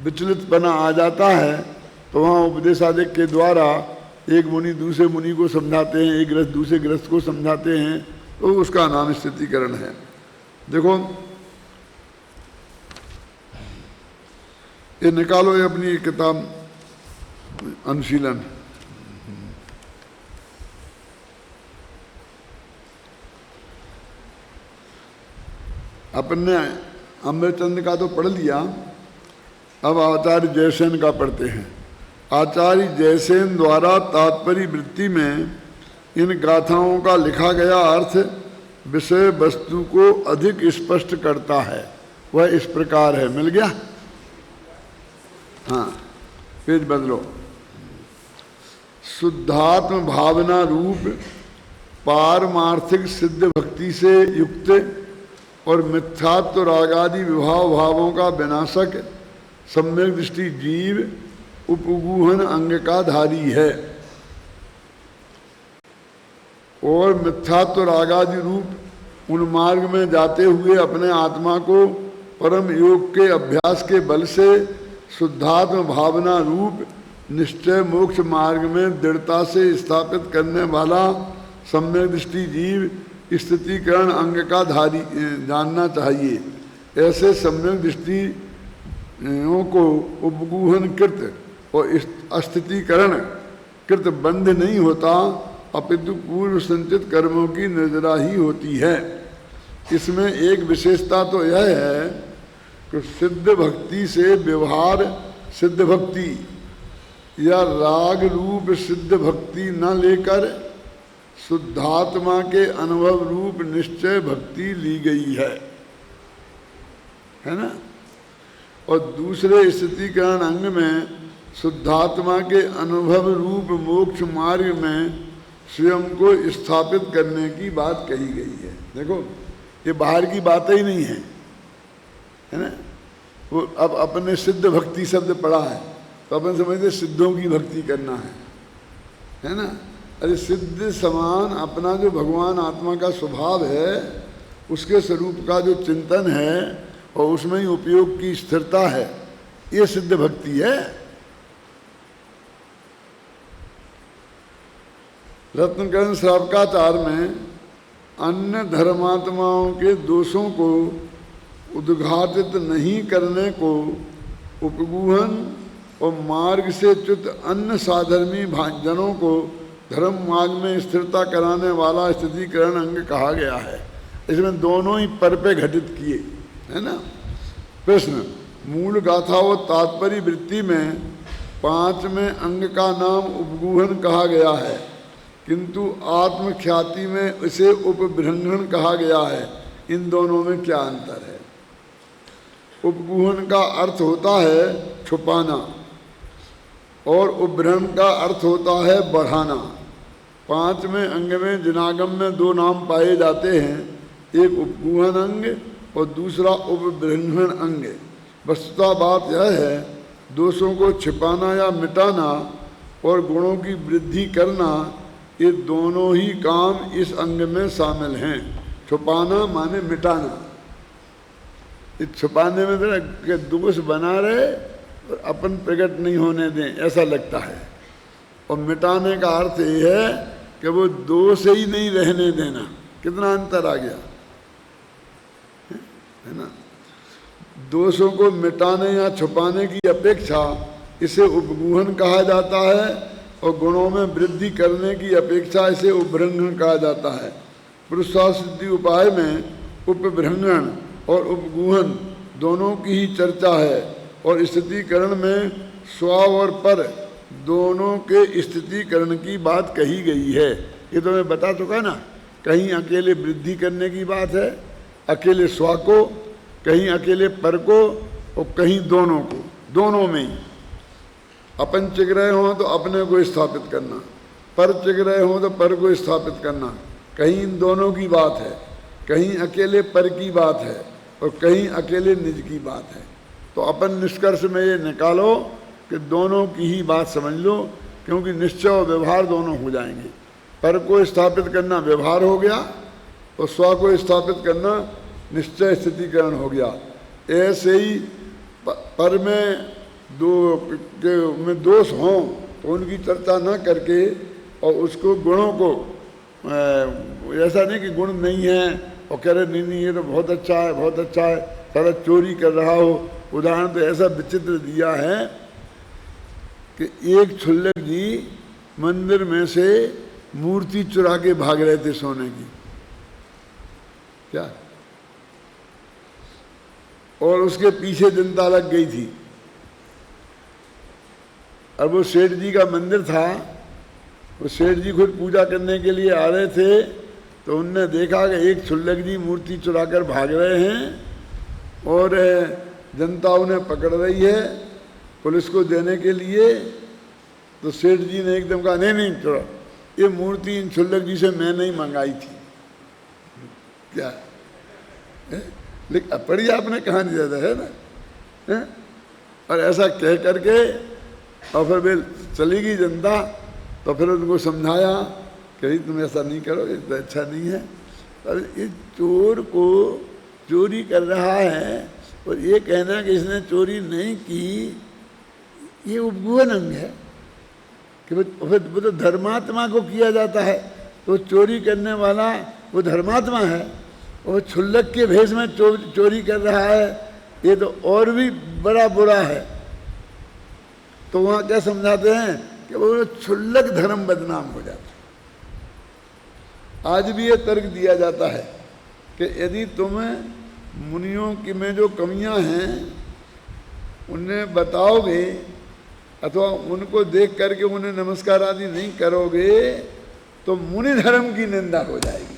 विचलितपना आ जाता है, तो वहाँ उपदेशादि के द्वारा एक मुनि दूसरे मुनि को समझाते हैं, एक ग्रस्त दूसरे ग्रस्त को समझाते हैं, तो उसका नाम स्थितिकरण है। देखो ये निकालो, ये अपनी किताब अनुशीलन, अपन ने अमृतचंद का तो पढ़ लिया, अब आचार्य जयसेन का पढ़ते हैं। आचार्य जयसेन द्वारा तात्पर्य वृत्ति में इन गाथाओं का लिखा गया अर्थ विषय वस्तु को अधिक स्पष्ट करता है। वह इस प्रकार है, मिल गया, हाँ पेज बदलो। शुद्धात्म भावना रूप पारमार्थिक सिद्ध भक्ति से युक्त और मिथ्यात्व रागादि विभाव भावों का विनाशक सम्यक दृष्टि जीव उपगूहन अंग का धारी है, और मिथ्यात्व रागादि रूप उन मार्ग में जाते हुए अपने आत्मा को परम योग के अभ्यास के बल से शुद्धात्म भावना रूप निश्चय मोक्ष मार्ग में दृढ़ता से स्थापित करने वाला सम्यक दृष्टि जीव स्थितिकरण अंग का धारी जानना चाहिए। ऐसे सम्यक दृष्टियों को उपगूहन कृत और अस्थितिकरण कृत बंध नहीं होता, अपितु पूर्व संचित कर्मों की निर्जरा ही होती है। इसमें एक विशेषता तो यह है कि सिद्ध भक्ति से व्यवहार सिद्ध भक्ति या राग रूप सिद्ध भक्ति न लेकर शुद्धात्मा के अनुभव रूप निश्चय भक्ति ली गई है ना। और दूसरे स्थितिकरण अंग में शुद्धात्मा के अनुभव रूप मोक्ष मार्ग में स्वयं को स्थापित करने की बात कही गई है। देखो ये बाहर की बात ही नहीं है ना। वो अब अपने सिद्ध भक्ति शब्द पढ़ा है तो अपन समझते सिद्धों की भक्ति करना है ना। अरे सिद्ध समान अपना जो भगवान आत्मा का स्वभाव है, उसके स्वरूप का जो चिंतन है और उसमें ही उपयोग की स्थिरता है, ये सिद्ध भक्ति है। रत्नकरण श्रावकाचार में अन्य धर्मात्माओं के दोषों को उद्घाटित नहीं करने को उपगूहन और मार्ग से च्युत अन्य साधर्मी जनों को धर्म मार्ग में स्थिरता कराने वाला स्थितिकरण अंग कहा गया है। इसमें दोनों ही पर पे घटित किए, है ना। प्रश्न, मूल गाथा व तात्पर्य वृत्ति में 5वें अंग का नाम उपगूहन कहा गया है, किंतु आत्मख्याति में इसे उपबृंहण कहा गया है। इन दोनों में क्या अंतर है? उपगूहन का अर्थ होता है छुपाना और उपबृंहण का अर्थ होता है बढ़ाना। 5वें अंग में जिनागम में 2 नाम पाए जाते हैं, एक उपगूहन अंग और दूसरा उपबृंहण अंग। वस्तुतः बात यह है, दोषों को छिपाना या मिटाना और गुणों की वृद्धि करना, ये दोनों ही काम इस अंग में शामिल हैं। छुपाना माने मिटाना। इस छुपाने में तो कि दोष बना रहे और अपन प्रकट नहीं होने दें, ऐसा लगता है। और मिटाने का अर्थ ये है कि वो दोष ही नहीं रहने देना। कितना अंतर आ गया है ना। दोषों को मिटाने या छुपाने की अपेक्षा इसे उपगूहन कहा जाता है और गुणों में वृद्धि करने की अपेक्षा इसे उपबृंहण कहा जाता है। पुरुषार्थ सिद्धि उपाय में उपबृंहण और उपगूहन दोनों की ही चर्चा है और स्थितिकरण में स्व और पर दोनों के स्थितिकरण की बात कही गई है। ये तो मैं बता चुका ना, कहीं अकेले वृद्धि करने की बात है, अकेले स्व को, कहीं अकेले पर को और कहीं दोनों को। दोनों में ही अपन चिग रहे हों तो अपने को स्थापित करना, पर चिग रहे हों तो पर को स्थापित करना। कहीं इन दोनों की बात है, कहीं अकेले पर की बात है और कहीं अकेले निज की बात है। तो अपन निष्कर्ष में ये निकालो कि दोनों की ही बात समझ लो, क्योंकि निश्चय और व्यवहार दोनों हो जाएंगे। पर को स्थापित करना व्यवहार हो गया और स्व को स्थापित करना निश्चय स्थितिकरण हो गया। ऐसे ही पर में दोष हों तो उनकी चर्चा न करके और उसको गुणों को, ऐसा नहीं कि गुण नहीं है और कह रहे नहीं नहीं ये तो बहुत अच्छा है, बहुत अच्छा है, सारा चोरी कर रहा हो। उदाहरण तो ऐसा विचित्र दिया है कि एक क्षुल्लक जी मंदिर में से मूर्ति चुरा के भाग रहे थे सोने की, क्या, और उसके पीछे जनता लग गई थी। अब वो सेठ जी का मंदिर था, वो सेठ जी खुद पूजा करने के लिए आ रहे थे, तो उनने देखा कि एक क्षुल्लक जी मूर्ति चुराकर भाग रहे हैं और जनता उन्हें पकड़ रही है पुलिस को देने के लिए। तो सेठ जी ने एकदम कहा नहीं नहीं चुरा, ये मूर्ति इन क्षुल्लक जी से मैं नहीं मंगाई थी। क्या लेकिन पढ़ी आपने कहानी ज़्यादा है ना। और ऐसा कह करके और फिर वे चली गई जनता। तो फिर उनको समझाया कि तुम ऐसा नहीं करो, ये तो अच्छा नहीं है। और इस चोर को चोरी कर रहा है और ये कहना कि इसने चोरी नहीं की, ये उपगूहन अंग है कि फिर वो तो धर्मात्मा को किया जाता है। तो चोरी करने वाला वो धर्मात्मा है और क्षुल्लक के भेष में चोरी कर रहा है, ये तो और भी बड़ा बुरा है। तो वहाँ क्या समझाते हैं कि वो क्षुल्लक धर्म बदनाम हो जाता है। आज भी ये तर्क दिया जाता है कि यदि तुम्हें मुनियों की में जो कमियां हैं उन्हें बताओगे अथवा उनको देख करके उन्हें नमस्कार आदि नहीं करोगे तो मुनि धर्म की निंदा हो जाएगी।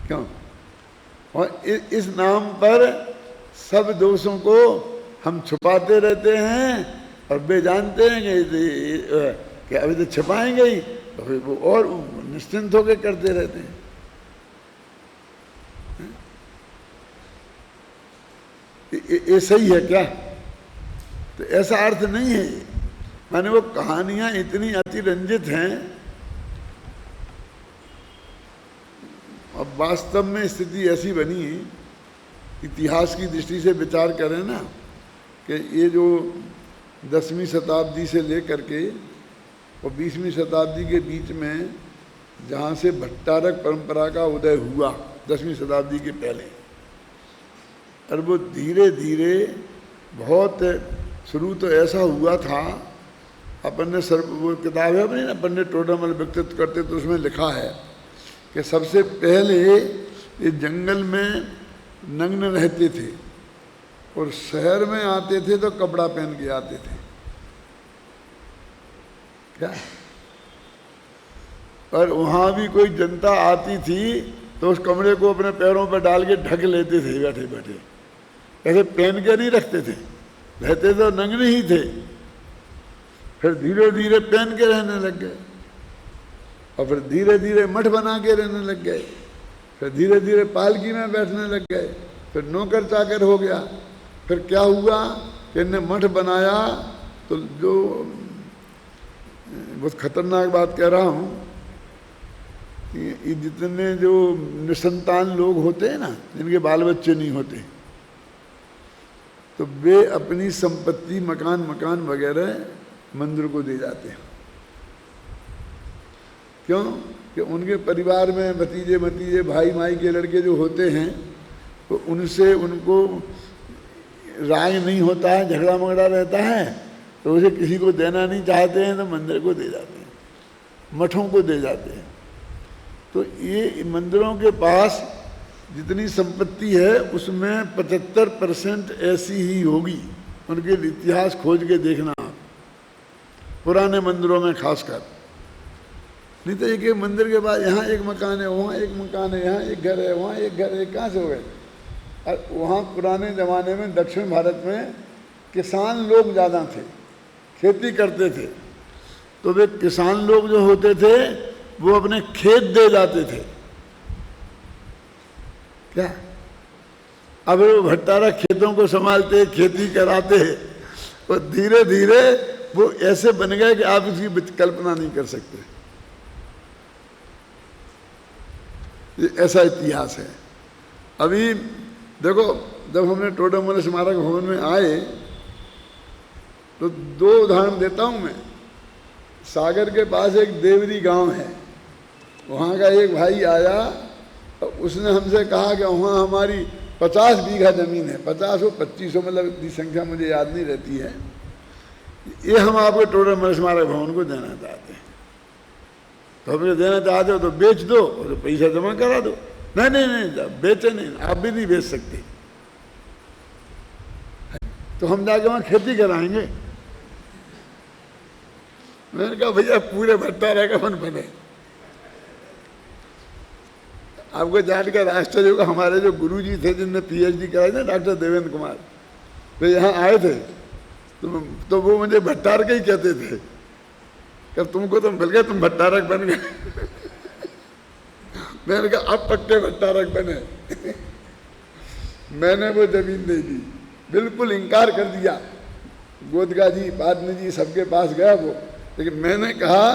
क्यों? और इस नाम पर सब दोषों को हम छुपाते रहते हैं और वे जानते हैं कि अभी तो छुपाएंगे ही, तो फिर वो और निश्चिंत होकर करते रहते हैं। ये सही है क्या? तो ऐसा अर्थ नहीं है। माने वो कहानियां इतनी अतिरंजित हैं। अब वास्तव में स्थिति ऐसी बनी, इतिहास की दृष्टि से विचार करें ना, कि ये जो 10वीं शताब्दी से लेकर के और 20वीं शताब्दी के बीच में जहाँ से भट्टारक परंपरा का उदय हुआ 10वीं शताब्दी के पहले, और वो धीरे धीरे बहुत शुरू तो ऐसा हुआ था। अपन ने वो किताब है अपनी ना, पंडित टोडरमल व्यक्तित्व करते, तो उसमें लिखा है कि सबसे पहले ये जंगल में नग्न रहते थे और शहर में आते थे तो कपड़ा पहन के आते थे। क्या? और वहाँ भी कोई जनता आती थी तो उस कमरे को अपने पैरों पर डाल के ढक लेते थे बैठे बैठे, ऐसे पहन के नहीं रखते थे, रहते तो नग्न ही थे। फिर धीरे धीरे पहन के रहने लग गए और फिर धीरे धीरे मठ बना के रहने लग गए, फिर धीरे धीरे पालकी में बैठने लग गए, फिर नौकर चाकर हो गया। फिर क्या हुआ कि इन्हें मठ बनाया तो जो बहुत खतरनाक बात कह रहा हूँ, ये जितने जो निसंतान लोग होते हैं ना, जिनके बाल बच्चे नहीं होते, तो वे अपनी संपत्ति मकान वगैरह मंदिर को दे जाते हैं। क्यों? कि उनके परिवार में भतीजे भाई माई के लड़के जो होते हैं तो उनसे उनको राग नहीं होता है, झगड़ा मगड़ा रहता है, तो उसे किसी को देना नहीं चाहते हैं तो मंदिर को दे जाते हैं, मठों को दे जाते हैं। तो ये मंदिरों के पास जितनी संपत्ति है उसमें 75% ऐसी ही होगी। उनके इतिहास खोज के देखना आप, पुराने मंदिरों में खासकर। नहीं तो एक मंदिर के बाद यहाँ एक मकान है, वहाँ एक मकान है, यहाँ एक घर है, वहाँ एक घर है, कहाँ से हो गए? और वहाँ पुराने ज़माने में दक्षिण भारत में किसान लोग ज़्यादा थे, खेती करते थे, तो वे किसान लोग जो होते थे वो अपने खेत दे जाते थे। क्या? अब वो भट्टारा खेतों को संभालते, खेती कराते, और धीरे धीरे वो ऐसे बन गए कि आप इसकी कल्पना नहीं कर सकते। ये ऐसा इतिहास है। अभी देखो, जब हमने टोडरमल स्मारक भवन में आए तो 2 उदाहरण देता हूँ मैं। सागर के पास एक देवरी गांव है, वहाँ का एक भाई आया तो उसने हमसे कहा कि वहाँ हमारी 50 बीघा ज़मीन है, 50 हो 25 हो, मतलब इतनी संख्या मुझे याद नहीं रहती है, ये हम आपको टोडरमल स्मारक भवन को देना चाहते हैं। तो हमने देना चाहते हो तो बेच दो और तो पैसा जमा करा दो। नहीं नहीं नहीं, बेचे नहीं, आप भी नहीं बेच सकते। तो हम जाके वहाँ खेती कराएंगे। मैंने कहा भैया पूरे भट्टारा का मन बने। आपको जानकर आश्चर्य होगा, हमारे जो गुरुजी थे जिनने PhD कराई ना, डॉक्टर देवेंद्र कुमार, वे यहाँ आए थे तो वो मुझे भट्टार के ही कहते थे कि तुमको तो मिल गए, तुम भट्टारक बन गए। मैंने कहा अब पक्के भट्टारक बने। मैंने वो जमीन नहीं दी, बिल्कुल इनकार कर दिया। गोदगा जी, पादनी जी, सबके पास गया वो, लेकिन मैंने कहा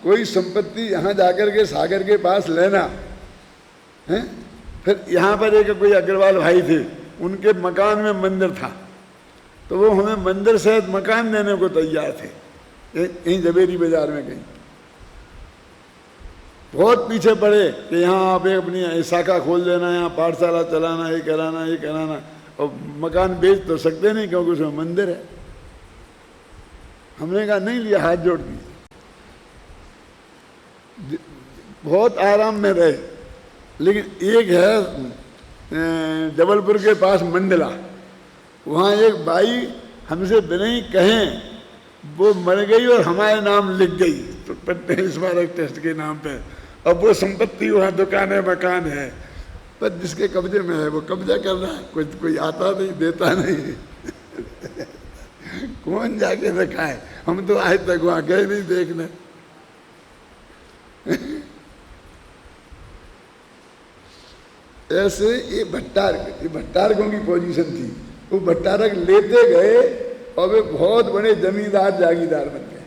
कोई संपत्ति यहाँ जाकर के सागर के पास लेना है। फिर यहाँ पर एक कोई अग्रवाल भाई थे, उनके मकान में मंदिर था, तो वो हमें मंदिर सहित मकान देने को तैयार थे, यहीं जवेरी बाजार में कहीं। बहुत पीछे पड़े कि यहाँ आप अपनी शाखा खोल देना, यहाँ पाठशाला चलाना, ये कराना, और मकान बेच तो सकते नहीं क्योंकि उसमें मंदिर है। हमने कहा नहीं लिया, हाथ जोड़ दिए। बहुत आराम में रहे। लेकिन एक है जबलपुर के पास मंडला, वहाँ एक बाई हमसे बिना ही कहें वो मर गई और हमारे नाम लिख गई तो पट्टे स्मारक ट्रस्ट के नाम पे। अब वो संपत्ति वहाँ दुकान है, मकान है, पर जिसके कब्जे में है वो कब्जा कर रहा है, कोई आता नहीं, देता नहीं। कौन जाके दिखाए? हम तो आज तक वहाँ गए नहीं देखने। ऐसे ये भट्टारकों की पोजीशन थी। वो भट्टारक लेते गए और वे बहुत बड़े जमींदार जागीरदार बन गए।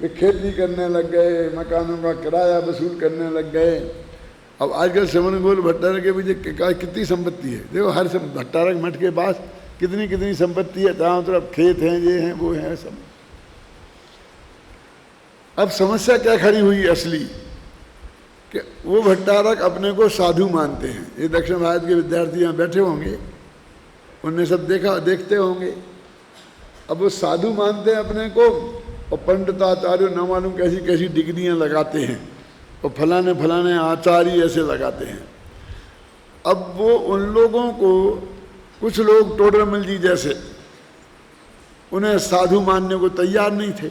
वे खेती करने लग गए, मकानों का किराया वसूल करने लग गए। अब आजकल श्रवणगोल भट्टारक के पीछे कितनी संपत्ति है देखो। हर भट्टारक मठ के पास कितनी संपत्ति है, चारों तरफ खेत हैं, ये हैं, वो हैं, सब। अब समस्या क्या खड़ी हुई असली, कि वो भट्टारक अपने को साधु मानते हैं। ये दक्षिण भारत के विद्यार्थी यहाँ बैठे होंगे, उनने सब देखते होंगे। अब वो साधु मानते हैं अपने को, और पंडिताचार्य न मालूम कैसी डिग्रियाँ लगाते हैं, और फलाने आचार्य ऐसे लगाते हैं। अब वो उन लोगों को, कुछ लोग टोडरमल जी जैसे, उन्हें साधु मानने को तैयार नहीं थे,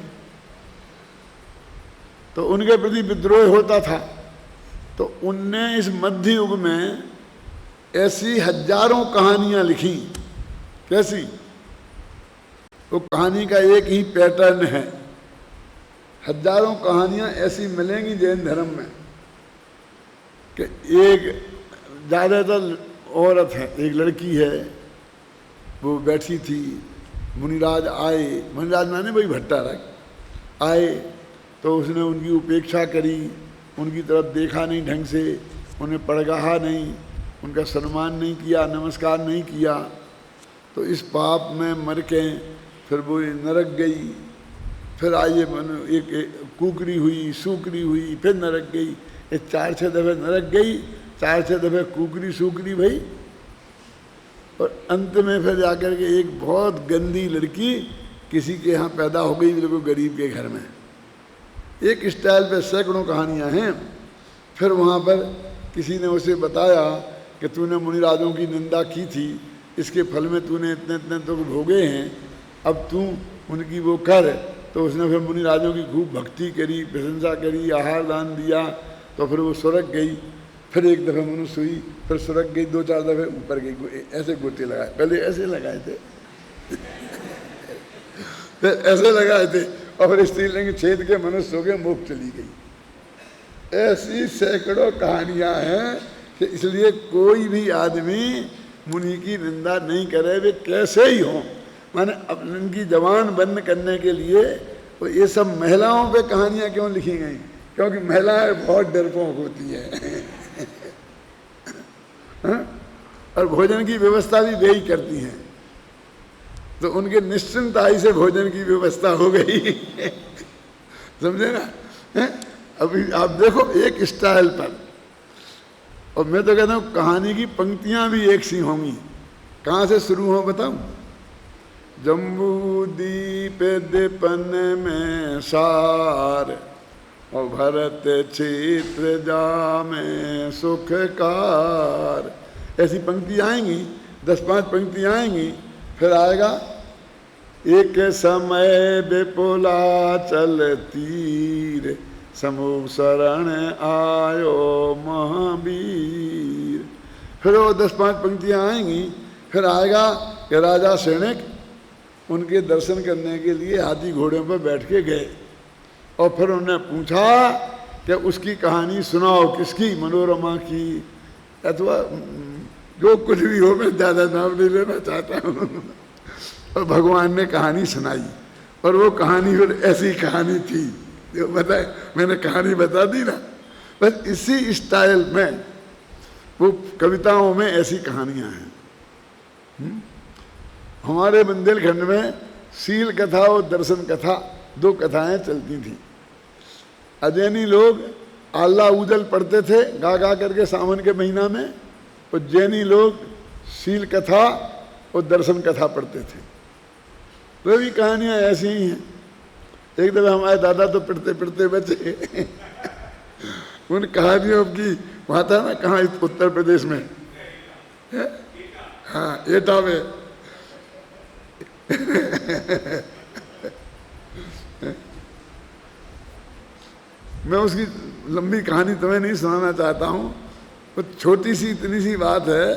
तो उनके प्रति विद्रोह होता था। तो उनने इस मध्य युग में ऐसी हजारों कहानियां लिखी। कैसी? वो कहानी का एक ही पैटर्न है। हजारों कहानियां ऐसी मिलेंगी जैन धर्म में कि एक ज़्यादातर औरत है, एक लड़की है, वो बैठी थी, मुनिराज आए, मुनिराज माने भाई भट्टारक आए, तो उसने उनकी उपेक्षा करी, उनकी तरफ देखा नहीं ढंग से, उन्हें पड़गाहा नहीं, उनका सम्मान नहीं किया, नमस्कार नहीं किया। तो इस पाप में मर के फिर वो नरक गई, फिर आइए एक कुकरी हुई, सूकरी हुई, फिर नरक गई, ये 4-6 दफ़े नरक गई, 4-6 दफ़े कुकरी सूकरी भई, और अंत में फिर जाकर के एक बहुत गंदी लड़की किसी के यहाँ पैदा हो गई, बिल्कुल गरीब के घर में। एक स्टाइल पे सैकड़ों कहानियाँ हैं। फिर वहाँ पर किसी ने उसे बताया कि तूने मुनिराजों की निंदा की थी, इसके फल में तूने इतने इतने तो भोगे हैं, अब तू उनकी वो कर। तो उसने फिर मुनिराजों की खूब भक्ति करी, प्रशंसा करी, आहार दान दिया, तो फिर वो स्वर्ग गई। फिर एक दफ़े मनुष्य हुई, फिर स्वर्ग गई, 2-4 दफ़े ऊपर गई, ऐसे गोते लगाए, पहले ऐसे लगाए थे फिर ऐसे लगाए थे, और फिर स्त्रीलिंग छेद के मनुष्य हो गए, मोक्ष चली गई। ऐसी सैकड़ों कहानियां हैं कि इसलिए कोई भी आदमी मुनि की निंदा नहीं करे, वे कैसे ही हों। माने अपनी की जबान बंद करने के लिए तो ये सब महिलाओं पे कहानियां क्यों लिखी गई? क्योंकि महिलाएं बहुत डरपोक होती हैं और भोजन की व्यवस्था भी वे ही करती हैं, तो उनके निश्चिंताई से भोजन की व्यवस्था हो गई समझे ना? अभी आप देखो एक स्टाइल पर, और मैं तो कहता हूँ कहानी की पंक्तियां भी एक सी होंगी। कहाँ से शुरू हो बताऊं? जम्बू दीप दीपन में सार, और भरत क्षेत्र जामे सुखकार। ऐसी पंक्ति आएंगी, 10-5 पंक्ति आएंगी। फिर आएगा एक समय बेपोला चल तीर, समूह शरण आयो महावीर। फिर वो 10-5 पंक्तियाँ आएंगी। फिर आएगा कि राजा सैनिक उनके दर्शन करने के लिए हाथी घोड़ों पर बैठ के गए, और फिर उन्होंने पूछा कि उसकी कहानी सुनाओ, किसकी? मनोरमा की, अथवा जो कुछ भी हो, मैं ज़्यादा नाम नहीं लेना चाहता हूँ। और भगवान ने कहानी सुनाई, और वो कहानी फिर ऐसी कहानी थी जो बताए, मैंने कहानी बता दी ना। बस इसी स्टाइल में वो कविताओं में ऐसी कहानियाँ हैं। हमारे बुंदेलखंड में शील कथा और दर्शन कथा 2 कथाएं चलती थी। अजैनी लोग आल्ला उजल पढ़ते थे गा गा करके सावन के महीना में, और जैनी लोग शील कथा और दर्शन कथा पढ़ते थे। वे भी कहानियाँ ऐसी ही हैं। एक दफ़े हमारे दादा तो पढ़ते पढ़ते बचे उन कहानियों की, वहाँ था ना, कहाँ, उत्तर प्रदेश में, हाँ, एटा में मैं उसकी लंबी कहानी तुम्हें नहीं सुनाना चाहता हूँ। तो छोटी सी इतनी सी बात है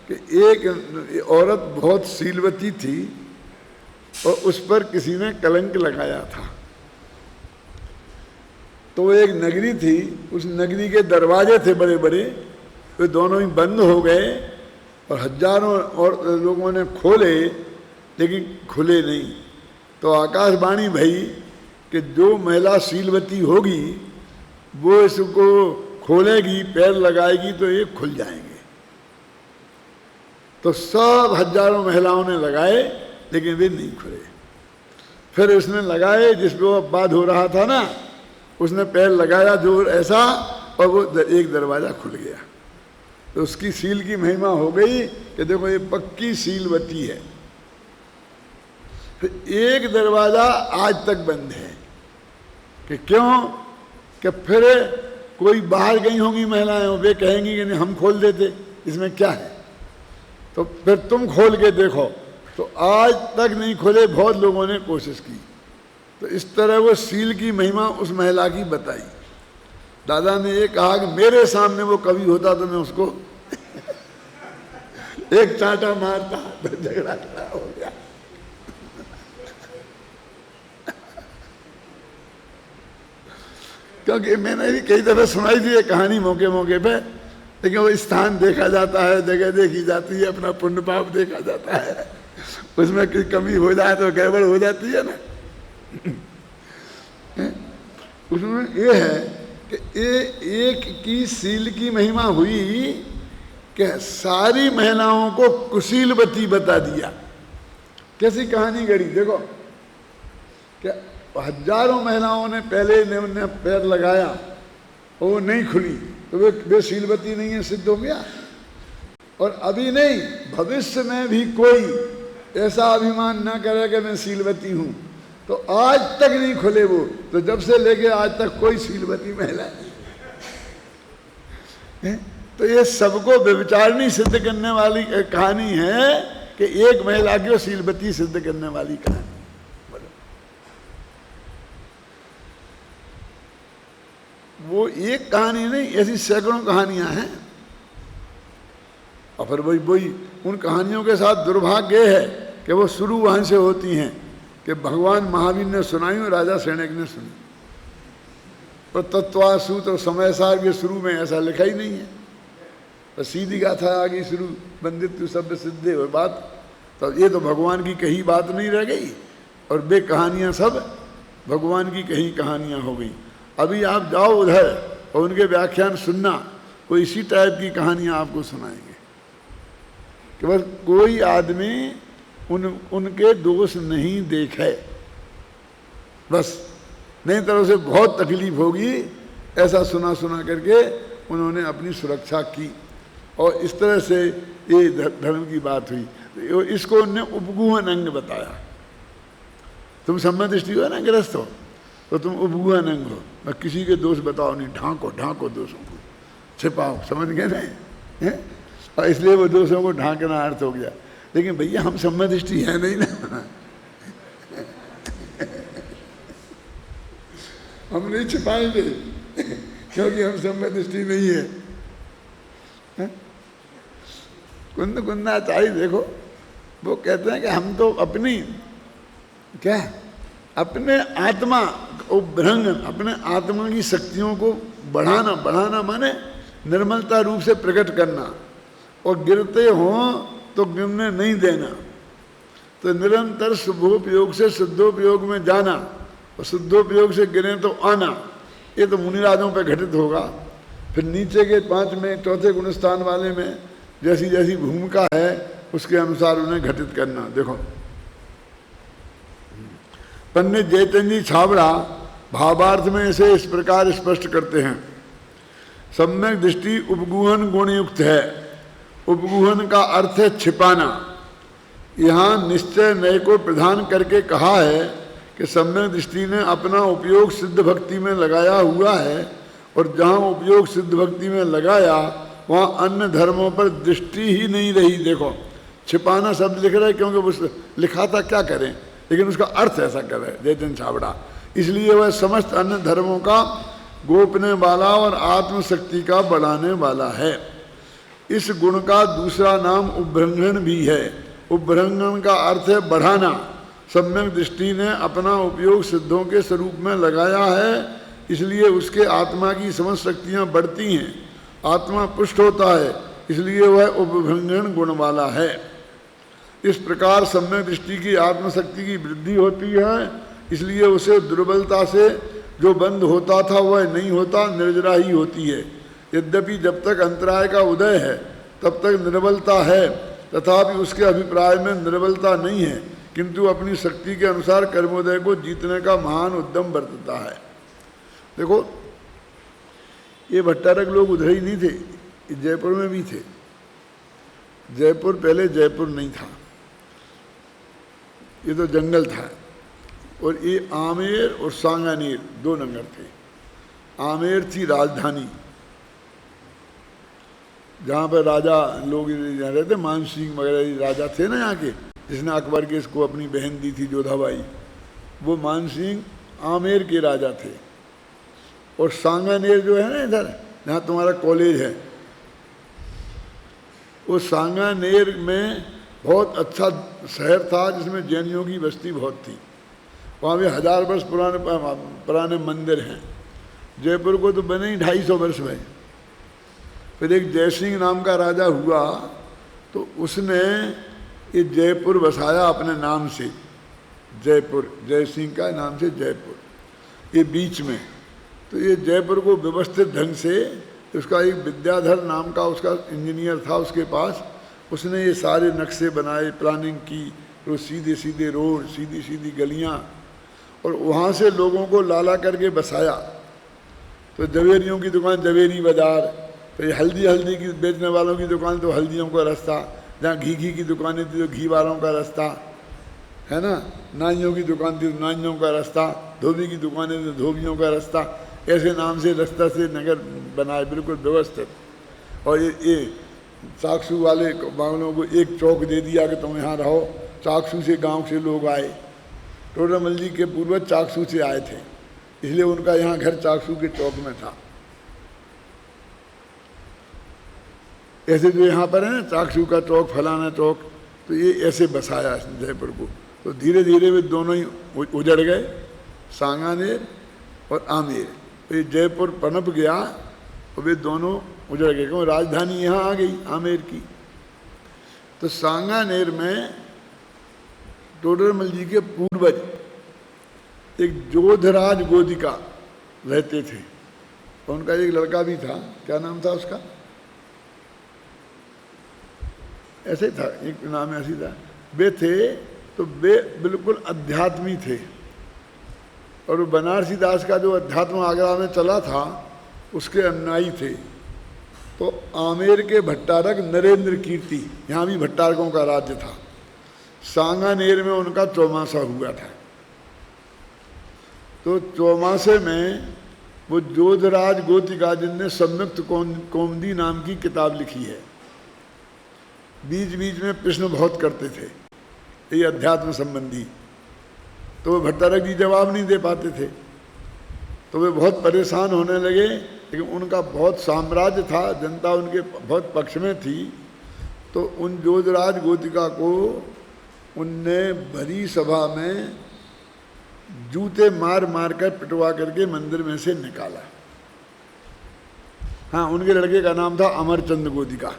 कि एक औरत बहुत शीलवती थी, और उस पर किसी ने कलंक लगाया था। तो वो एक नगरी थी, उस नगरी के दरवाजे थे बड़े बड़े, वे दोनों ही बंद हो गए, और हजारों और लोगों ने खोले, लेकिन खुले नहीं। तो आकाशवाणी भई कि जो महिला शीलवती होगी वो इसको खोलेगी, पैर लगाएगी तो ये खुल जाएंगे। तो सब हजारों महिलाओं ने लगाए, लेकिन वे नहीं खुले। फिर उसने लगाए, जिस पे वो बात हो रहा था ना, उसने पैर लगाया जोर ऐसा, और वो एक दरवाज़ा खुल गया। तो उसकी सील की महिमा हो गई कि देखो ये पक्की शीलवती है। तो एक दरवाज़ा आज तक बंद है कि क्यों? कि फिर कोई बाहर गई होंगी महिलाएं, वे कहेंगी कि नहीं हम खोल देते, इसमें क्या है? तो फिर तुम खोल के देखो। तो आज तक नहीं खोले, बहुत लोगों ने कोशिश की। तो इस तरह वो सील की महिमा उस महिला की बताई। दादा ने ये कहा कि मेरे सामने वो कभी होता तो मैं उसको एक चांटा मारता, तो झगड़ा खड़ा हो गया। क्योंकि मैंने भी कई दफे सुनाई थी ये कहानी मौके मौके पे, लेकिन वो स्थान देखा जाता है, जगह देखी जाती है, अपना पुण्य पाप देखा जाता है, उसमें कोई कमी हो जाए तो गड़बड़ हो जाती है ना। उसमें ये है कि एक की सील की महिमा हुई कि सारी महिलाओं को कुशीलवती बता दिया। कैसी कहानी गढ़ी देखो, क्या हजारों महिलाओं ने पहले ने पैर लगाया और वो नहीं खुली, तो वे शीलवती नहीं है, सिद्ध हो गया। और अभी नहीं, भविष्य में भी कोई ऐसा अभिमान ना करे कि मैं शीलवती हूं, तो आज तक नहीं खुले वो। तो जब से लेके आज तक कोई शीलवती महिला नहीं। तो ये सबको व्यभिचारिणी सिद्ध करने वाली कहानी है कि एक महिला को शीलवती सिद्ध करने वाली कहानी। वो एक कहानी नहीं, ऐसी सैकड़ों कहानियां हैं। और फिर वही उन कहानियों के साथ दुर्भाग्य है कि वो शुरू वहां से होती हैं कि भगवान महावीर ने सुनाई और राजा सैनिक ने सुनी। और तत्वासूत और समय सार के शुरू में ऐसा लिखा ही नहीं है। तो सीधी गाथा आगे शुरू, बंदित्व शब्द सिद्धे और बात। तो ये तो भगवान की कही बात नहीं रह गई, और वे कहानियां सब भगवान की कही कहानियां हो गई। अभी आप जाओ उधर और उनके व्याख्यान सुनना, कोई इसी टाइप की कहानियां आपको सुनाएंगे कि बस कोई आदमी उनके दोष नहीं देखे, बस नहीं तरह से बहुत तकलीफ होगी। ऐसा सुना करके उन्होंने अपनी सुरक्षा की, और इस तरह से ये धर्म की बात हुई। इसको उन्होंने उपगुहन अंग बताया। तुम सम्यदृष्टि हो ना, गृहस्थ हो, तो तुम उपगुहन अंग हो। मैं किसी के दोष बताओ नहीं, ढांको दोषों को, छिपाओ, समझ गए नहीं? और इसलिए वो दोषों को ढांकना अर्थ हो गया। लेकिन भैया हम सम्यदृष्टि है नहीं ना, हम नहीं छिपाएंगे क्योंकि हम सम्यदृष्टि नहीं है। कुंदाचार्य देखो, वो कहते हैं कि हम तो अपनी अपने आत्मा उभ्रंग, अपने आत्मा की शक्तियों को बढ़ाना माने निर्मलता रूप से प्रकट करना, और गिरते हों तो गिरने नहीं देना। तो निरंतर शुभोपयोग से सिद्धोपयोग में जाना, और सिद्धोपयोग से गिरे तो आना। ये तो मुनिराजों पर घटित होगा। फिर नीचे के 5 में, चौथे गुण स्थान वाले में जैसी जैसी भूमिका है उसके अनुसार उन्हें घटित करना। देखो पंडित जयचंद जी छाबड़ा भावार्थ में इसे इस प्रकार स्पष्ट करते हैं। सम्यक दृष्टि उपगुहन गुण युक्त है। उपगुहन का अर्थ है छिपाना। यहाँ निश्चय नय को प्रधान करके कहा है कि सम्यक दृष्टि ने अपना उपयोग सिद्ध भक्ति में लगाया हुआ है, और जहाँ उपयोग सिद्ध भक्ति में लगाया वहाँ अन्य धर्मों पर दृष्टि ही नहीं रही। देखो छिपाना शब्द लिख रहे क्योंकि वो लिखा था क्या करें, लेकिन उसका अर्थ ऐसा करे जयचंद छाबड़ा। इसलिए वह समस्त अन्य धर्मों का गोपने वाला और आत्मशक्ति का बढ़ाने वाला है। इस गुण का दूसरा नाम उभ्रंगण भी है। उभ्रंगण का अर्थ है बढ़ाना। सम्यक दृष्टि ने अपना उपयोग सिद्धों के स्वरूप में लगाया है, इसलिए उसके आत्मा की समस्त शक्तियाँ बढ़ती हैं, आत्मा पुष्ट होता है, इसलिए वह उपभ्रंगण गुण वाला है। इस प्रकार सम्यक दृष्टि की आत्मशक्ति की वृद्धि होती है, इसलिए उसे दुर्बलता से जो बंद होता था वह नहीं होता, निर्जरा ही होती है। यद्यपि जब तक अंतराय का उदय है तब तक निर्बलता है, तथापि उसके अभिप्राय में निर्बलता नहीं है, किंतु अपनी शक्ति के अनुसार कर्मोदय को जीतने का महान उद्यम बरतता है। देखो ये भट्टारक लोग उधर ही नहीं थे, जयपुर में भी थे। जयपुर पहले जयपुर नहीं था, ये तो जंगल था, और ये आमेर और सांगानेर 2 नगर थे। आमेर थी राजधानी जहाँ पर राजा लोग यहाँ रहते, मान सिंह वगैरह राजा थे ना यहाँ के, जिसने अकबर के इसको अपनी बहन दी थी जोधाबाई, वो मान सिंह आमेर के राजा थे। और सांगानेर जो है ना इधर जहाँ तुम्हारा कॉलेज है, वो सांगानेर में बहुत अच्छा शहर था जिसमें जैनियों की बस्ती बहुत थी। वहाँ भी 1000 वर्ष पुराने मंदिर हैं। जयपुर को तो बने ही 250 वर्ष में। फिर एक जयसिंह नाम का राजा हुआ, तो उसने ये जयपुर बसाया अपने नाम से, जयपुर, जयसिंह का नाम से जयपुर, ये बीच में। तो ये जयपुर को व्यवस्थित ढंग से, उसका एक विद्याधर नाम का उसका इंजीनियर था उसके पास, उसने ये सारे नक्शे बनाए, प्लानिंग की, वो सीधे सीधे रोड, सीधी सीधी गलियाँ, और वहाँ से लोगों को लाला करके बसाया। तो जवेरियों की दुकान जवेरी बाजार, तो ये हल्दी की बेचने वालों की दुकान तो हल्दियों का रास्ता, जहाँ घी की दुकानें थी तो घी वालों का रास्ता, है ना, नाइयों की दुकान थी तो नाइयों का रास्ता, धोबी की दुकानें तो धोबियों का रास्ता, ऐसे नाम से रास्ता से नगर बनाए बिल्कुल व्यवस्थित। और ये चाकसू वाले बांग्लों को एक चौक दे दिया कि तुम यहाँ रहो। चाकसू से गांव से लोग आए, टोडरमल जी के पूर्वज चाकसू से आए थे, इसलिए उनका यहाँ घर चाकसू के चौक में था। ऐसे जो यहाँ पर है ना चाकसू का चौक, फलाना चौक, तो ये ऐसे बसाया जयपुर को। तो धीरे धीरे वे दोनों ही उजड़ गए, सांगानेर और आमेर। तो ये जयपुर पनप गया और वे दोनों उजड़ गए, क्योंकि राजधानी यहाँ आ गई आमेर की। तो सांगानेर में टोडरमल जी के पूर्वज एक जोधराज गोदिका रहते थे, और उनका एक लड़का भी था, क्या नाम था उसका, ऐसे था, एक नाम ऐसी था। वे थे तो वे बिल्कुल अध्यात्मी थे, और बनारसी दास का जो अध्यात्म आगरा में चला था उसके अनुयायी थे। तो आमेर के भट्टारक नरेंद्र कीर्ति, यहाँ भी भट्टारकों का राज्य था, सांगानेर में उनका चौमासा हुआ था। तो चौमासे में वो जोधराज गोतिका जिनने संयुक्त कौमुदी नाम की किताब लिखी है, बीच बीच में प्रश्न बहुत करते थे ये अध्यात्म संबंधी, तो वो भट्टारक जी जवाब नहीं दे पाते थे, तो वे बहुत परेशान होने लगे। लेकिन उनका बहुत साम्राज्य था, जनता उनके बहुत पक्ष में थी। तो उन जोधराज गोतिका को उनने भरी सभा में जूते मार मार कर पिटवा करके मंदिर में से निकाला। हाँ, उनके लड़के का नाम था अमरचंद गोतिका,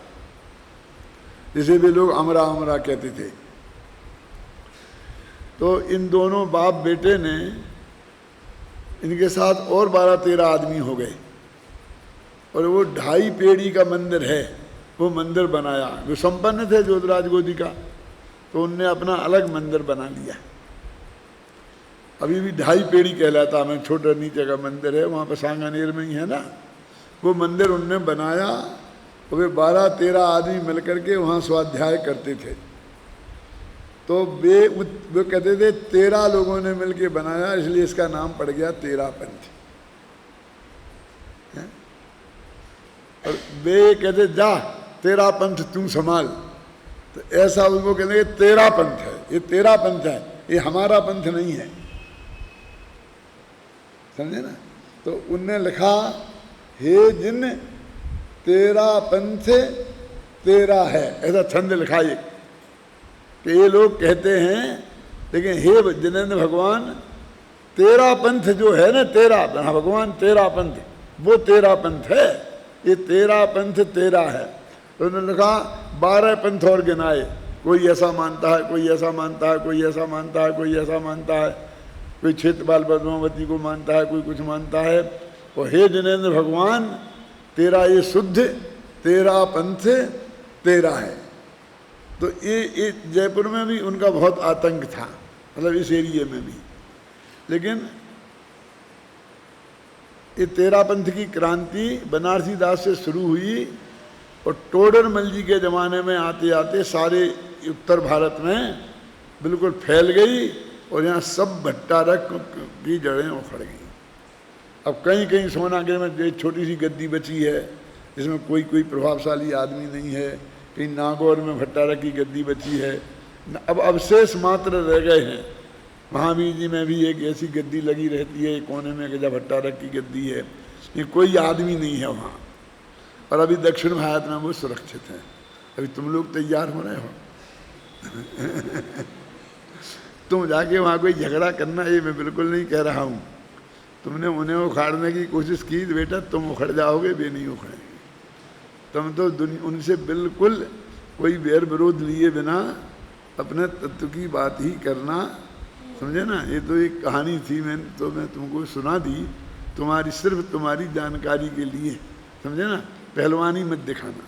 जिसे भी लोग अमरा अमरा कहते थे। तो इन दोनों बाप बेटे ने, इनके साथ और 12-13 आदमी हो गए, और वो 2.5 पेड़ी का मंदिर है, वो मंदिर बनाया। जो संपन्न थे जोधराज गोतिका, तो उनने अपना अलग मंदिर बना लिया। अभी भी 2.5 पेड़ी कहलाता है, छोटा नीचे का मंदिर है, वहाँ पर सांगानेर में ही है ना, वो मंदिर उनने बनाया। और वे 12-13 आदमी मिलकर के वहाँ स्वाध्याय करते थे। तो वे कहते थे 13 लोगों ने मिलके बनाया, इसलिए इसका नाम पड़ गया 13 पंथ। और वे कहते जा 13 पंथ तू संभाल, तो ऐसा उनको कहते 13 पंथ है, ये 13 पंथ है, ये हमारा पंथ नहीं है, समझे ना। तो उनने लिखा, हे जिन 13 पंथ तेरा है, ऐसा छंद लिखा ये, कि ये लोग कहते हैं, लेकिन हे जिनेंद्र भगवान 13 पंथ जो है ना, 13 भगवान 13 पंथ, वो 13 पंथ है, ये 13 पंथ तेरा है। तो उन्होंने कहा 12 पंथ और गिनाए, कोई ऐसा मानता है, कोई ऐसा मानता है, कोई ऐसा मानता है, कोई ऐसा मानता है, कोई क्षेत्रपाल पद्मावती को मानता है, कोई कुछ मानता है। और हे जिनेंद्र भगवान, तेरा ये शुद्ध 13 पंथ तेरा है। तो ये जयपुर में भी उनका बहुत आतंक था, मतलब इस एरिए में भी। लेकिन ये 13 पंथ की क्रांति बनारसी दास से शुरू हुई, और टोडरमल जी के ज़माने में आते आते सारे उत्तर भारत में बिल्कुल फैल गई, और यहाँ सब भट्टारक की जड़ें उखड़ गई। अब कहीं कहीं सोनागिर में एक छोटी सी गद्दी बची है, जिसमें कोई कोई प्रभावशाली आदमी नहीं है, कहीं नागौर में भट्टारक की गद्दी बची है, अब अवशेष मात्र रह गए हैं। महावीर जी में भी एक ऐसी गद्दी लगी रहती है कोने में कि जब भट्टारक की गद्दी है, ये कोई आदमी नहीं है वहाँ। और अभी दक्षिण भारत में वो सुरक्षित है। अभी तुम लोग तैयार हो रहे हो तुम जाके वहाँ कोई झगड़ा करना, ये मैं बिल्कुल नहीं कह रहा हूँ। तुमने उन्हें उखाड़ने की कोशिश की तो बेटा तुम उखड़ जाओगे, वे नहीं उखड़ेंगे। तुम तो उनसे बिल्कुल कोई बैर विरोध लिए बिना अपने तत्व की बात ही करना, समझे ना। ये तो एक कहानी थी, मैं तुमको सुना दी, सिर्फ तुम्हारी जानकारी के लिए, समझे ना। पहलवानी मत दिखाना।